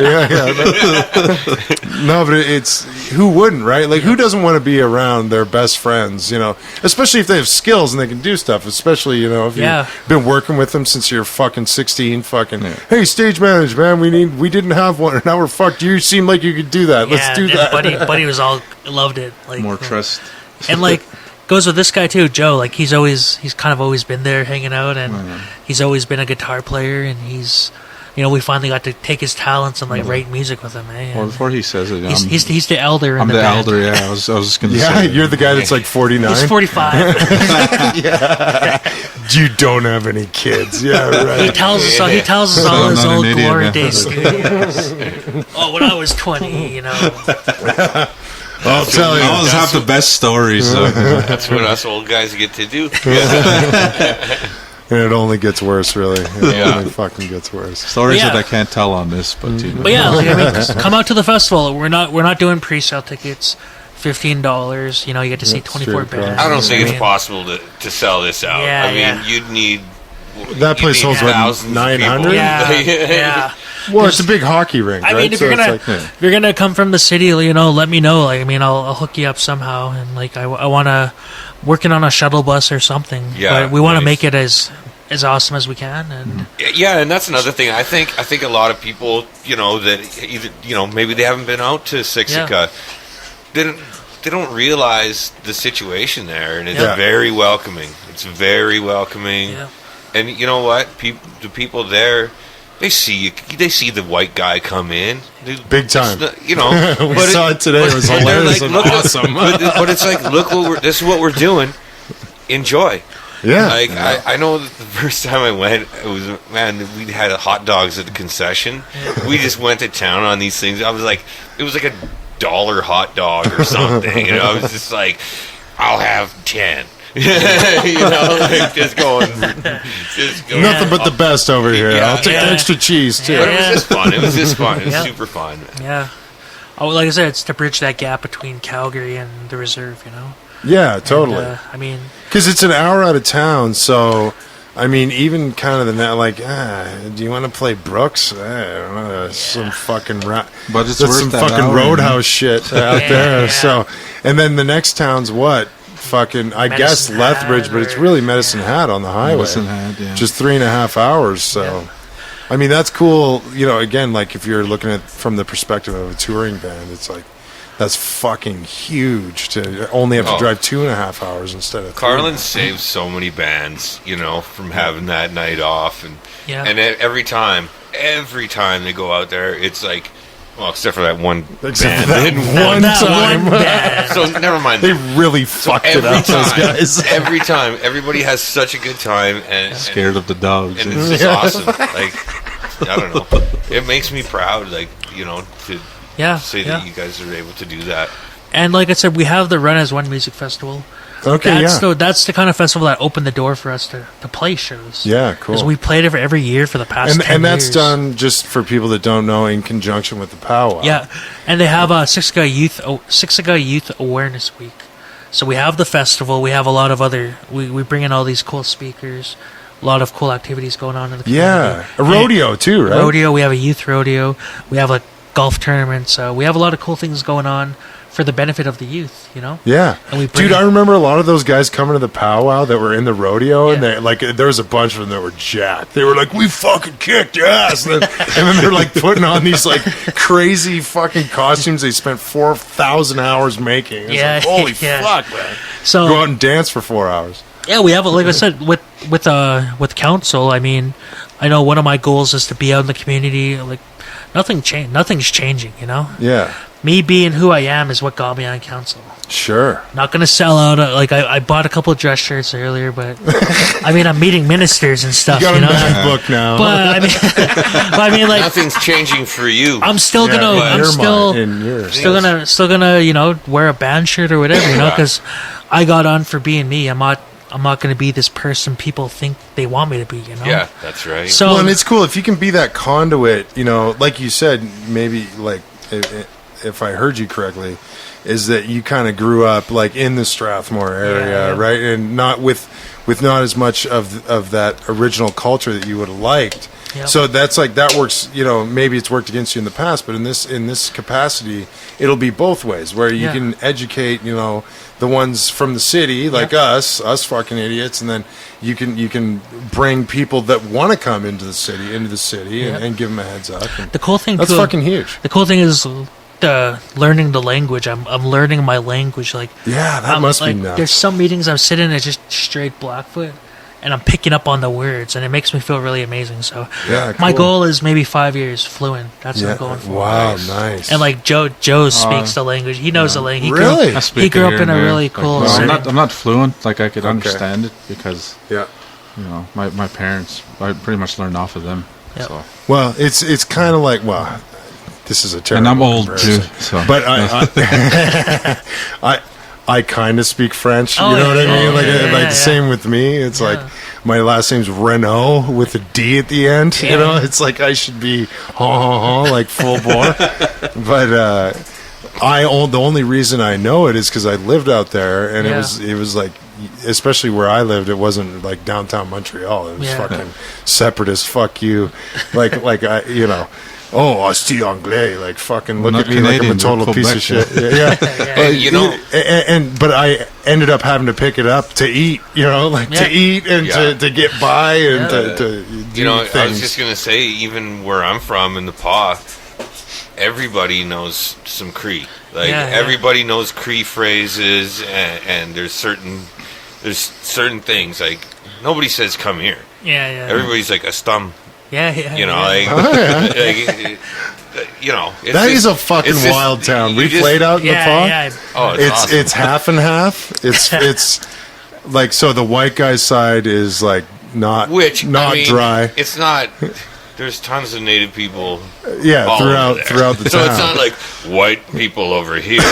Yeah. No, but it's who wouldn't, right? Like, who doesn't want to be around their best friends? You know, especially if they have skills and they can do stuff. Especially, you know, if Yeah. you've been working with them since you're fucking 16. Fucking, hey, stage manager, man, we didn't have one. Now we're fucked. You seem like you could do that. Let's do and that. Buddy was loved it. Like More trust. And like goes with this guy too, Joe. Like he's kind of always been there hanging out, and he's always been a guitar player, and he's, you know, we finally got to take his talents and like write music with him. Eh? Well, And before he says it, he's the elder. In I'm the band. elder, yeah. I was just going to Yeah, say. you're the guy that's like 49. He's 45. You don't have any kids. Yeah, right. He tells us all. He tells us all I'm his not an old idiot, glory man. days studios. Oh, when I was 20, you know. I'll tell you. I always have the best stories. So. That's what us old guys get to do. And it only gets worse, really. It Yeah. only fucking gets worse. Stories Yeah. that I can't tell on this, but you know. But yeah, like, I mean, come out to the festival. We're not doing pre-sale tickets. $15. You know, you get to see That's 24 true, bands. I don't think it's mean, possible to sell this out. Yeah, I mean, yeah. you'd need. That place you'd need holds, what, thousands of 900? people. Yeah, yeah. Well, it's a big hockey rink, I right? mean, if So you're it's gonna like- if you're gonna come from the city, you know, let me know. Like, I mean, I'll hook you up somehow, and like I want to working on a shuttle bus or something. Yeah, but we want to nice. make it as awesome as we can. And Yeah, and that's another thing. I think a lot of people, you know, that either, you know, maybe they haven't been out to Siksika, they don't realize the situation there, and it's Yeah. very welcoming. It's very welcoming, yeah, and you know what? The people there, they see the white guy come in, Big time. You know, We but saw it today. It was and they're hilarious like, and look, awesome. but it's like, look, this is what we're doing. Enjoy. Yeah. Like I know that the first time I went, it was, man, we had hot dogs at the concession. We just went to town on these things. I was like, it was like $1 hot dog or something. You know, I was just like, I'll have 10. You know, like just going. Nothing but the best over here. Yeah. I'll take the Yeah. extra cheese, too. But it was just fun. It was just fun. It was Yeah. super fun. yeah. Oh, like I said, it's to bridge that gap between Calgary and the reserve. You know. Yeah, totally. And, I mean, Because it's an hour out of town, so... I mean, even kind of the net, like, do you want to play Brooks? I don't know, some fucking But it's that's worth some that fucking hour, roadhouse shit out Yeah, there. yeah. So, and then the next town's what? Fucking, I guess Medicine Lethbridge, Hat but it's or- really Medicine Hat on the highway. Medicine Hat, yeah. Just 3.5 hours. So, Yeah. I mean, that's cool. You know, again, like if you're looking at from the perspective of a touring band, it's like that's fucking huge to only have to Oh. drive 2.5 hours instead of 3. Carlin saves so many bands, you know, from having that night off, and Yeah. every time they go out there, it's like Well, except for that one Except for band. that one time. band. So never mind. They really fucked it up, those guys. Every time, everybody has such a good time, and Scared of the dogs. and it's just awesome. Like, I don't know, it makes me proud. Like, you know, to Yeah, say yeah. that you guys are able to do that. And like I said, we have the Run as One music festival. Okay, That's the kind of festival that opened the door for us to play shows. Yeah, cool. Because we played it for every year for the past 10 And that's years. done, just for people that don't know, in conjunction with the powwow. Yeah, and they have a Siksika Youth Awareness Week. So we have the festival. We have a lot of other. We bring in all these cool speakers. A lot of cool activities going on in the community. Yeah. A rodeo, too, right? Rodeo. We have a youth rodeo. We have a golf tournament. So we have a lot of cool things going on for the benefit of the youth, you know? Yeah. And we bring Dude, I remember a lot of those guys coming to the powwow that were in the rodeo, and Yeah. they like there was a bunch of them that were jacked. They were like, "We fucking kicked ass," and then they're like putting on these like crazy fucking costumes they spent 4,000 hours making. It's Yeah, like, holy yeah. fuck, man! So Go out and dance for 4 hours. yeah, we have, like I said, with council. I mean, I know one of my goals is to be out in the community. Like nothing's changing, you know. Yeah, Me being who I am is what got me on council. sure. Not gonna sell out. Like I bought a couple of dress shirts earlier, but I mean I'm meeting ministers and stuff. You got You a know. MacBook now. But I mean, like Nothing's changing for you. I'm still Yeah, gonna. in I'm your still. mind, in yours. Still gonna, you know, wear a band shirt or whatever, you know, Yeah. because I got on for being me. I'm not going to be this person people think they want me to be, you know. Yeah, that's right. So Well, and it's cool if you can be that conduit, you know, like you said, maybe like if I heard you correctly, is that you kind of grew up like in the Strathmore area, Yeah. right? And not with not as much of that original culture that you would have liked. Yep. So that's like that works, you know, maybe it's worked against you in the past, but in this capacity, it'll be both ways where you Yeah. can educate, you know, the ones from the city like Yep. us fucking idiots, and then you can bring people that want to come into the city Yep. and give them a heads up. And the cool thing. that's fucking huge. The cool thing is learning the language. I'm learning my language. Like Yeah, that I'm, must like, be nuts. There's some meetings I'm sitting at just straight Blackfoot, and I'm picking up on the words, and it makes me feel really amazing. So Yeah, my cool. goal is maybe 5 years fluent. That's what I'm going for. Wow, nice. And like Joe speaks the language. He knows the language. Really? I speak He grew it up here in and a there. really Like, cool well, setting. I'm not fluent. Like I could Okay. understand it because Yeah. you know my parents. I pretty much learned off of them. Yep. So. Well, it's kind of like, well, this is a terrible And I'm old comparison. too. So. But I kind of speak French. Oh, You know what I yeah, mean? Like, yeah, like yeah. same with me. It's like my last name's Renault with a D at the end. You Yeah. know, it's like I should be like full bore. But the only reason I know it is because I lived out there, and Yeah. it was like, especially where I lived, it wasn't like downtown Montreal. It was Yeah. fucking separatist. Fuck you, like I, you know. Oh, hostie anglais! Like fucking look Not at me like I'm a Canadian, total we're piece of shit. Quebec. Yeah, And, you know- but I ended up having to pick it up to eat. You know, like Yeah. to eat and Yeah. to get by and Yeah. to do You know, things. I was just gonna say, even where I'm from in the Paw, everybody knows some Cree. Like Yeah, yeah. everybody knows Cree phrases, and there's certain things like nobody says "come here." Yeah, yeah. Everybody's like a stum. Yeah, yeah. You know, yeah. like, like, you know, it's That is just- a fucking it's just- wild town. you We just- played out in the Paw. yeah. Oh, it's awesome. It's half and half. It's like, so the white guy's side is like not Which not I mean, dry. It's not. There's tons of native people. Yeah, all over there. throughout the So town. it's not like white people over here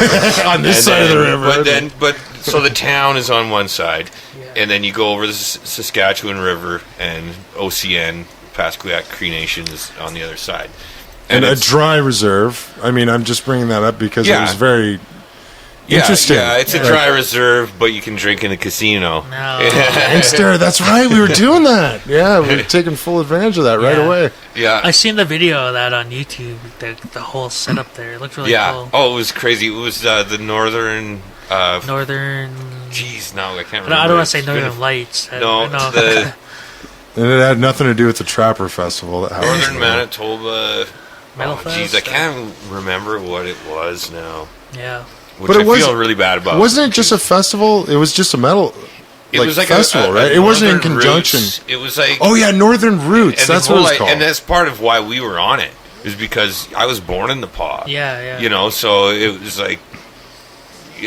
On this And side of the then- river. But so the town is on one side, and then you go over the Saskatchewan River and OCN, Pasquia Cree Nation is on the other side. And a it's- dry reserve. I mean, I'm just bringing that up because it Yeah. was very yeah, interesting. Yeah, it's a Like, dry reserve, but you can drink in a casino. No. Gangster, that's right. We were doing that. Yeah, we were taking full advantage of that right Yeah. away. Yeah. I seen the video of that on YouTube. The whole setup there. It looked really Yeah. cool. Oh, it was crazy. It was the northern. Northern. Geez, no, I can't remember. No, I don't want to say It's been a- Northern Lights. No, no. the And it had nothing to do with the Trapper Festival. That happened. Northern Manitoba. Metal Oh, jeez, Fest? I can't remember what it was now. Yeah. Which But it I was- feel really bad about. Wasn't it just a festival? It was just a metal It was like festival, a right? It wasn't in Northern conjunction. Roots. It was like Oh yeah, Northern Roots. and the That's whole, what it's like, called. and that's part of why we were on it. is because I was born in the pod. Yeah. You know, so it was like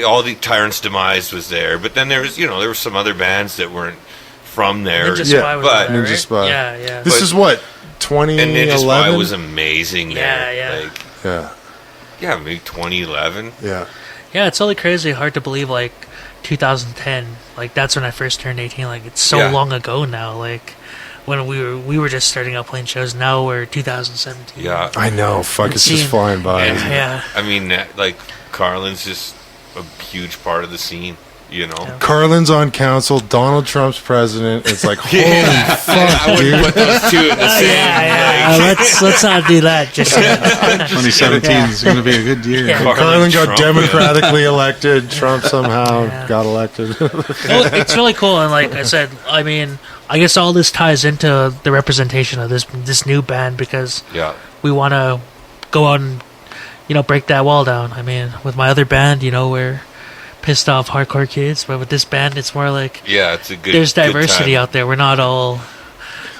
all the Tyrant's Demise was there, but then there were some other bands that weren't from there. Ninja Spy was but there, Ninja right? Spy. Yeah. This is what, 2011? and Ninja Spy was amazing there. Yeah. Like, yeah, maybe 2011. Yeah. Yeah, it's totally crazy. Hard to believe, like, 2010. Like, that's when I first turned 18. Like, it's so long ago now. Like, when we were just starting out playing shows. Now we're 2017. Yeah. I know. Fuck, it's just Scene. flying by. Yeah. I mean, like, Carlin's just a huge part of the scene, you know? Yeah. Carlin's on council. Donald Trump's president. It's like, holy fuck, I wouldn't dude. put those two in the same. Yeah. Let's not do that just yet. 2017 is going to be a good year. Yeah. Carlin got Trump, democratically elected. Trump somehow got elected. Well, it's really cool, and like I said, I mean, I guess all this ties into the representation of this new band because we want to go out and break that wall down. I mean, with my other band, we're pissed off hardcore kids, but with this band, it's more like it's a good. there's good diversity time. out there. We're not all.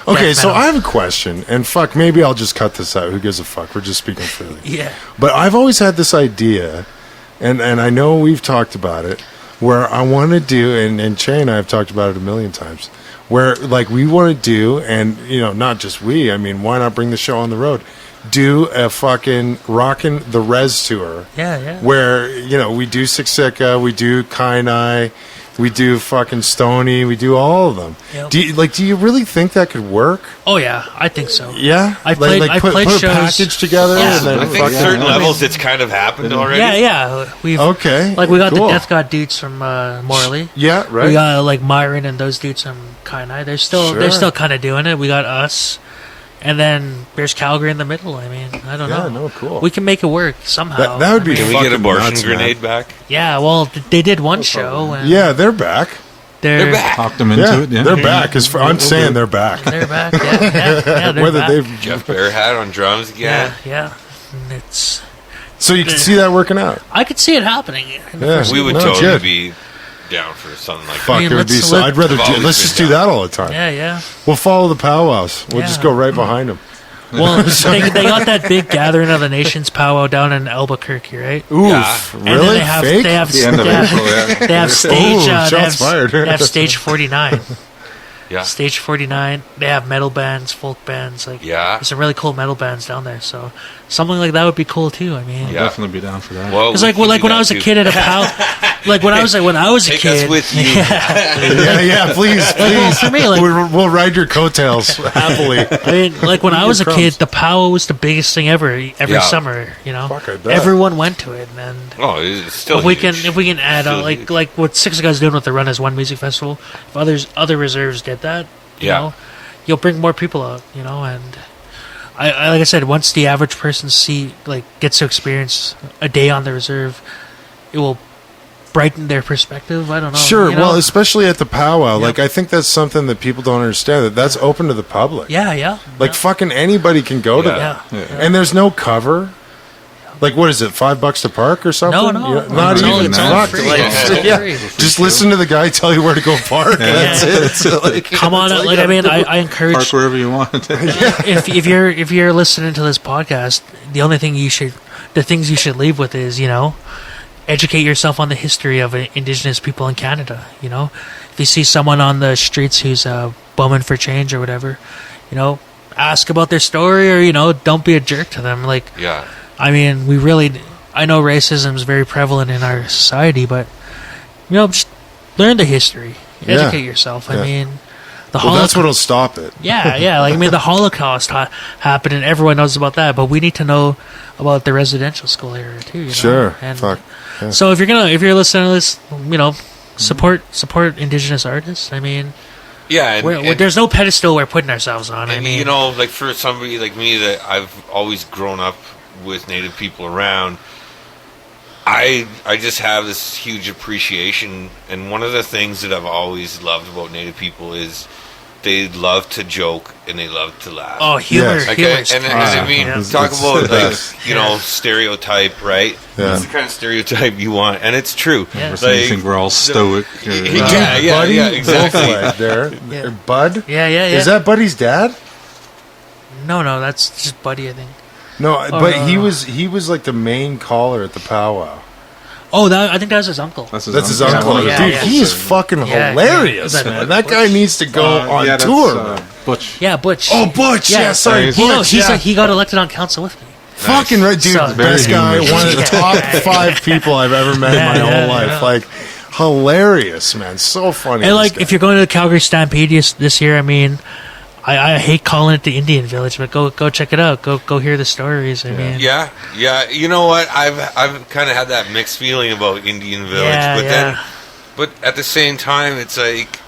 Okay, death so metal. I have a question, and fuck, maybe I'll just cut this out. Who gives a fuck? We're just speaking freely. Yeah. But I've always had this idea, and I know we've talked about it, where I want to do, and Che and I have talked about it a million times, where like we want to do, and not just we. I mean, why not bring the show on the road? Do a fucking rockin' the Res tour. Yeah. Where, we do Siksika, we do Kainai, we do fucking Stony, we do all of them. Yep. Do you really think that could work? Oh yeah, I think so. Yeah? I played put shows. a package together Yeah. and then I think fucking... certain levels it's kind of happened already. Yeah. We've Okay. like we got cool. the Death God dudes from Morley. Yeah, right. We got like Myron and those dudes from Kainai. They're still kind of doing it. We got us, and then there's Calgary in the middle. I mean, I don't know. Yeah, no, cool. We can make it work somehow. That would be Can we fucking get abortion nuts, grenade man. back? Yeah, well, they did one show. And Yeah, they're back. they're back. Talk them into Yeah, it. Yeah. they're back. I'm saying they're back. They're back. Yeah, they're Whether back. they've... Jeff Bearhat on drums again. Yeah. And it's. So you can see that working out. I could see it happening. in the Yeah. first- We would No, totally Jed. be down for something like Fuck, I mean, it would be let's so... let- I'd rather I've do... always Let's been just do down. that all the time. Yeah. We'll follow the powwows. We'll just Yeah. go right behind them. Well, they got that big gathering of the nations powwow down in Albuquerque, right? Oof. Yeah. And then Really? they have Fake? they have The end of they April, have, yeah. they have stage Ooh, shots fired. they have stage 49. Yeah. Stage 49. They have metal bands, folk bands, like Yeah. there's some really cool metal bands down there. So something like that would be cool too. I mean, Yeah. Definitely be down for that. Well, it's we like can do when that I was a too. kid at a when I was a Take kid. us with you. Yeah, please. for me, like- we'll ride your coattails happily. I mean, like when I was a crumbs. kid, the powwow was the biggest thing every Yeah. summer. Fuck, I bet. Everyone went to it, and Oh, it's still if we huge. can add Still on huge. like what Siksika's doing with the Run as One music festival, if other reserves did that, you know, you'll bring more people out, and I like I said, once the average person gets to experience a day on the reserve, it will brighten their perspective. I don't know. Sure. you know? Well, especially at the powwow. Like, I think that's something that people don't understand, that's open to the public. yeah. Like, fucking anybody can go to Yeah. that. And there's no cover. Like, what is it, $5 to park or something? No. You know, not It's all- even. it's all Fuck, free. like, It's all yeah. free. Just listen to the guy tell you where to go park. And that's it. So, like, Come on, that's all like you I mean, gotta do. I encourage Park wherever you want. if you're listening to this podcast, the only thing the things you should leave with is, educate yourself on the history of Indigenous people in Canada. If you see someone on the streets who's bumming for change or whatever, ask about their story, or don't be a jerk to them. Like, Yeah. I mean, I know racism is very prevalent in our society, but just learn the history, Yeah. educate yourself. I Yeah. mean, the Well, that's Holocaust. what'll stop it. Yeah. Like, I mean, the Holocaust happened, and everyone knows about that. But we need to know about the residential school era too. Sure. And Fuck. Yeah. so if you're listening to this, support Indigenous artists. I mean, Yeah. And, there's no pedestal we're putting ourselves on. I and, mean, like for somebody like me that I've always grown up with Native people around, I just have this huge appreciation, and one of the things that I've always loved about Native people is they love to joke and they love to laugh. oh, humor, Yes. Okay, humor's and key. I mean, Yeah. talk It's about the like best. stereotype, right? Yeah. It's the kind of stereotype you want, and it's true. Yeah. You think we're all stoic. Or, Yeah, exactly. Wolfleg there. Yeah. Bud? Yeah. Is that Buddy's dad? No, that's just Buddy. I think. No, but he was like the main caller at the powwow. Oh, I think that was his uncle. That's his uncle. Yeah, Dude, yeah. he is fucking hilarious, Yeah. man. That guy needs to go on tour. Man. Butch. Yeah, Butch. Oh, Butch. Yeah, sorry, Butch. He's like, he got elected on council with me. Fucking right, dude. So- Best guy, one of the top 5 people I've ever met in my whole life. Like, hilarious, man. So funny. And like, if you're going to the Calgary Stampede this year, I mean, I hate calling it the Indian Village, but go check it out. Go hear the stories. I mean, Yeah. You know what? I've kind of had that mixed feeling about Indian Village, but at the same time, it's like,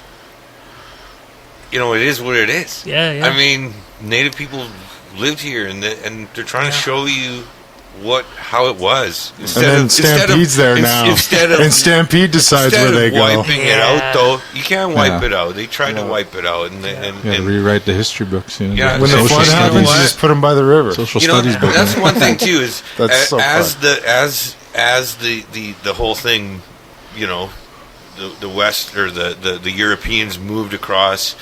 you know, it is what it is. Yeah. I mean, Native people lived here, and they're trying to show you how it was. And then Stampede's there now. And Stampede decides where they go. Wiping it out, though, you can't wipe it out. They tried to wipe it out, and rewrite the history books. You know, Yeah. When the Social flood happens, you studies. just put them by the river. social you know, studies book. that's one thing too. Is That's so as fun. the whole thing, you know, the West or the Europeans moved across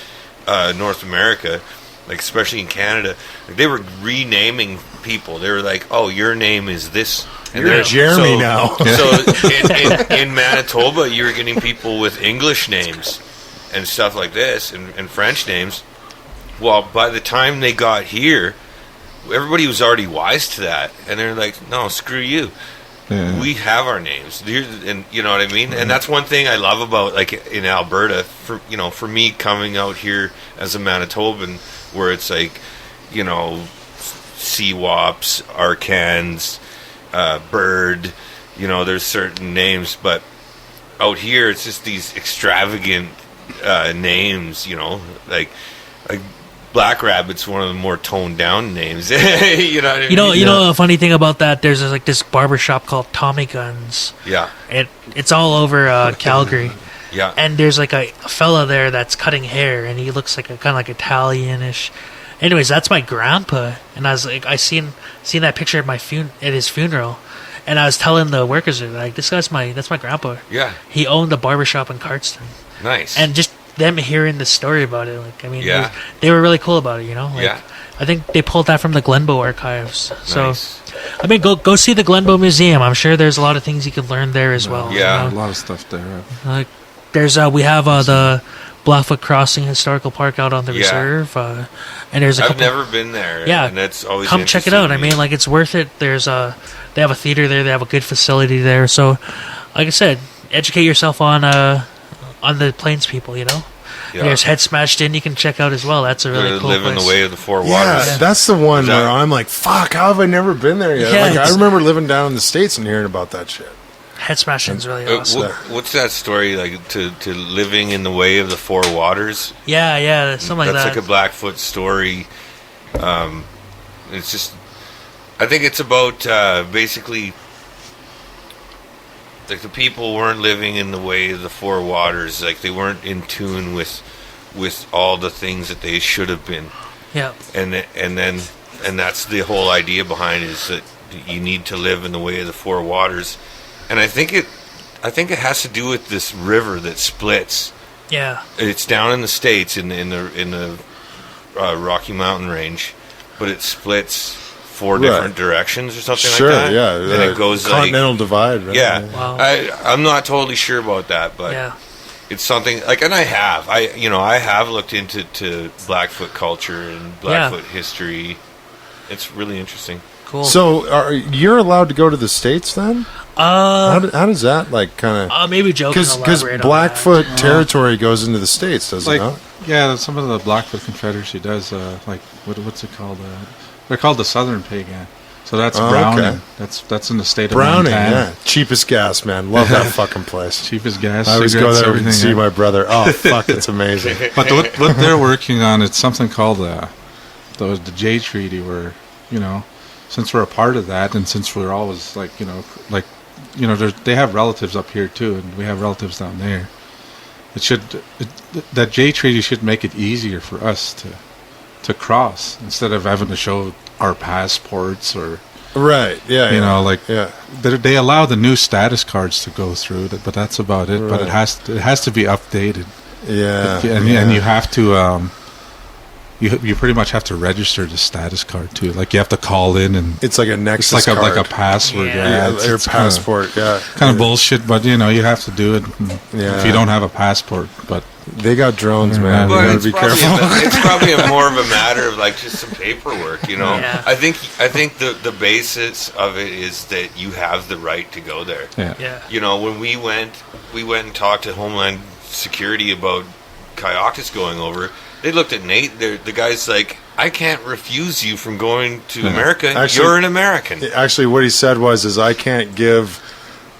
North America, like especially in Canada, like they were renaming people. They were like, "Oh, your name is this." And You're Jeremy now. So in Manitoba, you were getting people with English names and stuff like this, and French names. Well, by the time they got here, everybody was already wise to that, and they're like, "No, screw you. Yeah. We have our names," and you know what I mean. And that's one thing I love about like in Alberta. For me coming out here as a Manitoban, where it's like, you know, Seawops, Arcans, Bird. You know, there's certain names, but out here it's just these extravagant names. You know, like Black Rabbit's one of the more toned down names. You know what I mean? You know, a funny thing about that, there's like this barber shop called Tommy Guns. Yeah. It's all over Calgary. Yeah. And there's like a fella there that's cutting hair, and he looks like a kind of like Italianish. Anyways, that's my grandpa, and I was like, I seen that picture at at his funeral, and I was telling the workers like, that's my grandpa. Yeah. He owned a barber shop in Cardston. Nice. And just them hearing the story about it, like, I mean, Yeah. they were really cool about it, you know. Like, Yeah. I think they pulled that from the Glenbow archives. So, Nice. I mean, go see the Glenbow Museum. I'm sure there's a lot of things you can learn there as well. Yeah. you A know? lot of stuff there. Like, there's we have the Blackfoot Crossing Historical Park out on the Yeah. reserve, and there's a I've couple. never been there. Yeah. And that's always Come check it interesting out. to I me. mean, like, it's worth it. There's they have a theater there. They have a good facility there. So, like I said, educate yourself on the Plains people. You know, Yeah. there's Head Smashed In. You can check out as well. That's a really cool live place. in the way of the four Yeah, waters. that's the one Is that- where I'm like, fuck, how have I never been there yet? Yeah, Like, I it's- remember living down in the States and hearing about that shit. Head Smashed In's really awesome. What's that story like? To living in the way of the four waters. Yeah, something like That's that. like a Blackfoot story. It's just, I think it's about basically like the people weren't living in the way of the four waters. Like they weren't in tune with all the things that they should have been. Yeah. And that's the whole idea behind it, is that you need to live in the way of the four waters. And I think it has to do with this river that splits. Yeah. It's down in the States in the Rocky Mountain Range, but it splits four different directions or something Sure, like that. yeah. And it goes Continental divide, right? Yeah. Wow. I'm not totally sure about that, but Yeah. it's something like, and I have looked into Blackfoot culture and Blackfoot history. It's really interesting. Cool. So, you're allowed to go to the States then? How does that, like, kind of... maybe Joe can Because elaborate on Blackfoot territory goes into the States, does it Like, not? yeah, some of the Blackfoot Confederacy does. Like, what's it called? They're called the Southern Piegan. So that's Browning. okay. That's in the state of Browning, Montana. yeah. Cheapest gas, man. Love that fucking place. Cheapest gas. I always go cigarettes, there everything, and see yeah. my brother. Oh, fuck, it's amazing. But what they're working on, it's something called the Jay Treaty, where, you know, since we're a part of that, and since we're always they have relatives up here too, and we have relatives down there. That Jay Treaty should make it easier for us to cross, instead of having to show our passports or Right, yeah. you know, like yeah. they allow the new status cards to go through, but that's about it. But Right. it has to be updated. Yeah. And you have to you pretty much have to register the status card too. Like you have to call in and It's like a Nexus it's like card. a password. Yeah. Yeah, your passport. Kind of bullshit, but you have to do it Yeah. if you don't have a passport. But They got drones, man. Yeah. You But gotta it's be probably, careful. it's probably more of a matter of like just some paperwork, Yeah. I think the basis of it is that you have the right to go there. Yeah. When we went and talked to Homeland Security about Kayakis going over. They looked at Nate. The guy's like, I can't refuse you from going to America. Actually- You're an American. Actually, what he said is I can't give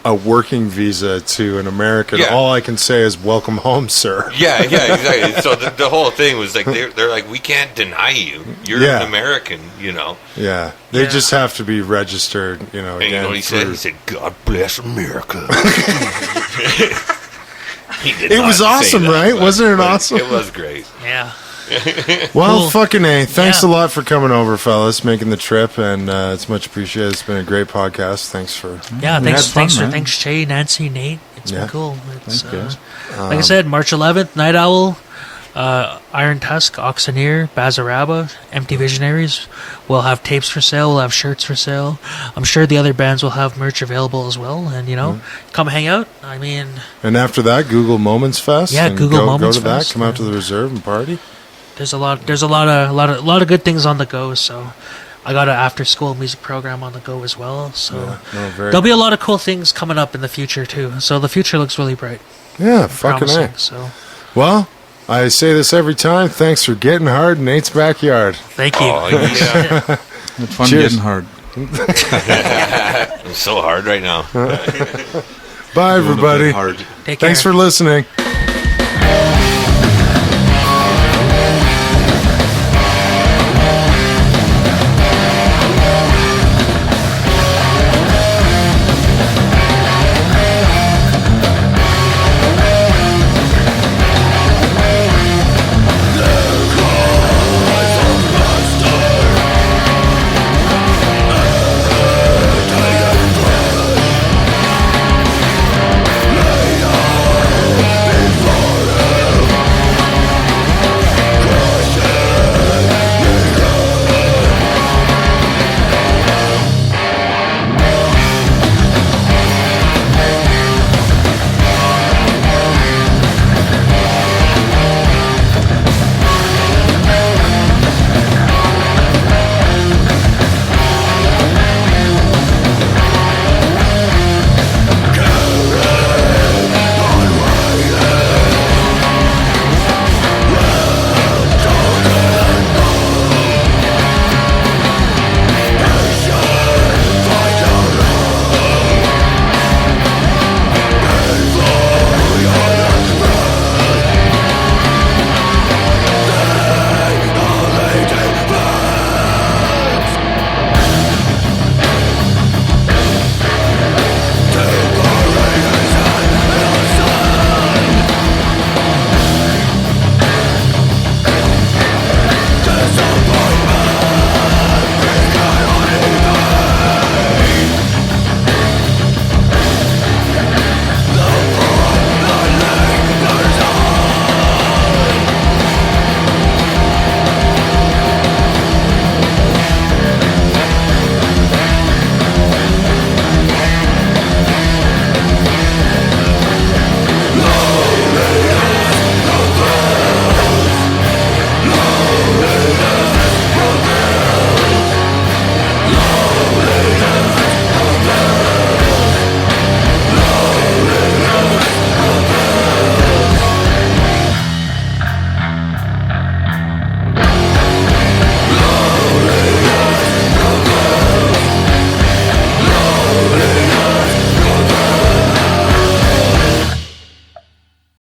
a working visa to an American. Yeah. All I can say is welcome home, sir. Yeah, exactly. So the whole thing was like they're like, we can't deny you. You're Yeah. an American. Yeah, they Yeah. just have to be registered. And again, you know what he said? for- He said, "God bless America." He did It not was say awesome, that, right? but- Wasn't it but awesome? It was great. Yeah. Well, Cool. fucking A. Thanks Yeah. a lot for coming over, fellas, making the trip, and it's much appreciated. It's been a great podcast. Thanks for. Yeah, We thanks, had fun, man. thanks, Shay, Nancy, Nate. It's Yeah. been cool. It's, Thank you. like I said, March 11th, Nite Owl, Iron Tusk, Auctioneer, Bazaraba, Empty Visionaries. We'll have tapes for sale. We'll have shirts for sale. I'm sure the other bands will have merch available as well. And come hang out. I mean, And after that, Google Moments Fest. Yeah, and Google go, Moments Go to that. Fest, Come out to yeah. the reserve and party. there's a lot of good things on the go. So I got an after school music program on the go as well. So No, very. there'll be a lot of cool things coming up in the future too. So the future looks really bright. Yeah, fucking Promising. A. So Well, I say this every time. Thanks for getting hard in Nate's backyard. thank you. Oh, yeah. it's fun Cheers. getting hard. It's so hard right now. Bye, A little bit everybody. hard. Take care. Thanks for listening.